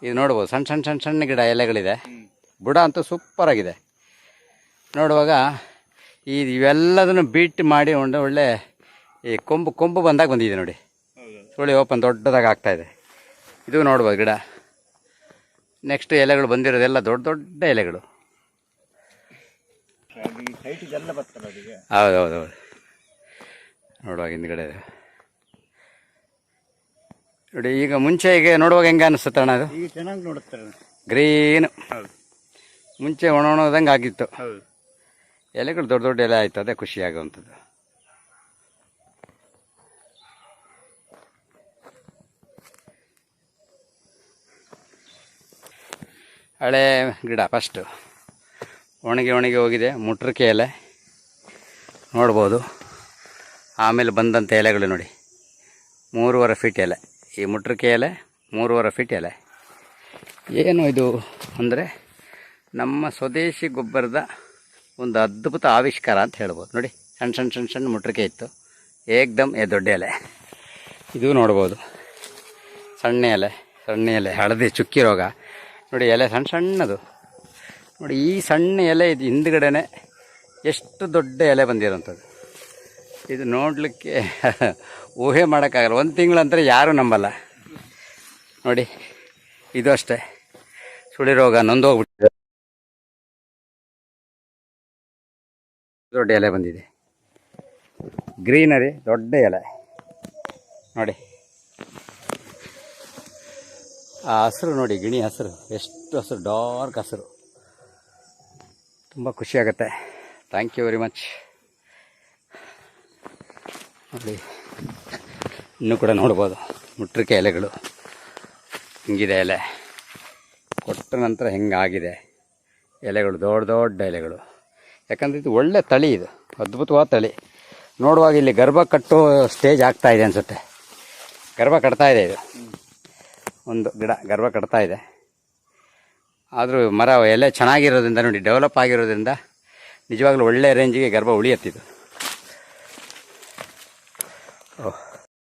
ಇದು ನೋಡ್ಬೋದು ಸಣ್ಣ ಸಣ್ಣ ಸಣ್ಣ ಸಣ್ಣ ಗಿಡ ಎಲೆಗಳಿದೆ, ಬುಡ ಅಂತೂ ಸೂಪರಾಗಿದೆ. ನೋಡುವಾಗ ಇವೆಲ್ಲದನ್ನು ಬೀಟ್ ಮಾಡಿ ಒಳ್ಳೆ ಈ ಕೊಂಬು ಬಂದಾಗ ಬಂದಿದೆ ನೋಡಿ, ಸುಳಿ ಓಪನ್ ದೊಡ್ಡದಾಗಿ ಆಗ್ತಾಯಿದೆ. ಇದು ನೋಡ್ಬೋದು ಗಿಡ. ನೆಕ್ಸ್ಟ್ ಎಲೆಗಳು ಬಂದಿರೋದೆಲ್ಲ ದೊಡ್ಡ ದೊಡ್ಡ ಎಲೆಗಳು. ಹೌದು ನೋಡುವಾಗ ಹಿಂದ್ಗಡೆ ನೋಡಿ. ಈಗ ಮುಂಚೆ ಈಗ ನೋಡುವಾಗ ಹೆಂಗೆ ಅನಿಸುತ್ತೆ ಅಣ್ಣ? ಅದು ಈಗ ಚೆನ್ನಾಗಿ ನೋಡುತ್ತಾರೆ, ಗ್ರೀನ್. ಮುಂಚೆ ಒಣದಂಗೆ ಆಗಿತ್ತು, ಎಲೆಗಳು ದೊಡ್ಡ ದೊಡ್ಡ ಎಲೆ ಆಯಿತು, ಅದೇ ಖುಷಿಯಾಗುವಂಥದ್ದು. ಹಳೆ ಗಿಡ ಫಸ್ಟು ಒಣಗಿ ಹೋಗಿದೆ, ಮುಟ್ರಿಕೆ ಎಲೆ ನೋಡ್ಬೋದು. ಆಮೇಲೆ ಬಂದಂಥ ಎಲೆಗಳು ನೋಡಿ, 3.5 ಫೀಟ್ ಎಲೆ. ಈ ಮುಟ್ರಿಕೆ ಎಲೆ 3.5 ಫೀಟ್ ಎಲೆ. ಏನು ಇದು ಅಂದರೆ ನಮ್ಮ ಸ್ವದೇಶಿ ಗೊಬ್ಬರದ ಒಂದು ಅದ್ಭುತ ಆವಿಷ್ಕಾರ ಅಂತ ಹೇಳ್ಬೋದು. ನೋಡಿ ಸಣ್ಣ ಸಣ್ಣ ಸಣ್ಣ ಸಣ್ಣ ಮುಟ್ರಿಕೆ ಇತ್ತು, ಏಕ್ದಮ್ ದೊಡ್ಡ ಎಲೆ. ಇದು ನೋಡ್ಬೋದು ಸಣ್ಣ ಎಲೆ ಹಳದಿ ಚುಕ್ಕಿ ರೋಗ ನೋಡಿ, ಎಲೆ ಸಣ್ಣದು ನೋಡಿ. ಈ ಸಣ್ಣ ಎಲೆ ಇದು ಹಿಂದ್ಗಡೆನೆ ಎಷ್ಟು ದೊಡ್ಡ ಎಲೆ ಬಂದಿರೋಂಥದ್ದು. ಇದು ನೋಡಲಿಕ್ಕೆ ಊಹೆ ಮಾಡೋಕ್ಕಾಗಲ್ಲ. 1 ತಿಂಗಳಂತಾರೆ ಯಾರೂ ನಂಬಲ್ಲ. ನೋಡಿ ಇದು ಅಷ್ಟೇ, ಸುಳಿ ರೋಗ ನೊಂದೋಗ್ಬಿಟ್ಟಿದೆ. ದೊಡ್ಡ ಎಲೆ ಬಂದಿದೆ, ಗ್ರೀನರಿ ದೊಡ್ಡ ಎಲೆ ನೋಡಿ. ಆ ಹಸಿರು ನೋಡಿ, ಗಿಣಿ ಹಸಿರು ಎಷ್ಟು ಹಸಿರು, ಡಾರ್ಕ್ ಹಸಿರು, ತುಂಬ ಖುಷಿಯಾಗುತ್ತೆ. Thank you very much. ನೋಡಿ ಇನ್ನೂ ಕೂಡ ನೋಡ್ಬೋದು ಮುಟ್ರಿಕೆ ಎಲೆಗಳು ಹಿಂಗಿದೆ. ಎಲೆ ಕೊಟ್ಟ ನಂತರ ಹಿಂಗಾಗಿದೆ ಎಲೆಗಳು, ದೊಡ್ಡ ದೊಡ್ಡ ಎಲೆಗಳು. ಯಾಕಂದರೆ ಇದು ಒಳ್ಳೆ ತಳಿ, ಇದು ಅದ್ಭುತವಾದ ತಳಿ. ನೋಡುವಾಗ ಇಲ್ಲಿ ಗರ್ಭ ಕಟ್ಟೋ ಸ್ಟೇಜ್ ಆಗ್ತಾ ಇದೆ ಅನಿಸುತ್ತೆ. ಗರ್ಭ ಕಟ್ತಾ ಇದೆ, ಇದು ಒಂದು ಗಿಡ ಗರ್ಭ ಕಟ್ತಾ ಇದೆ. ಆದರೂ ಮರ ಎಲೆ ಚೆನ್ನಾಗಿರೋದ್ರಿಂದ ನೋಡಿ, ಡೆವಲಪ್ ಆಗಿರೋದ್ರಿಂದ ನಿಜವಾಗ್ಲೂ ಒಳ್ಳೆ ರೇಂಜಿಗೆ ಗರ್ಭ ಉಳಿಯತ್ತಿದ್ದು. ಓಹ್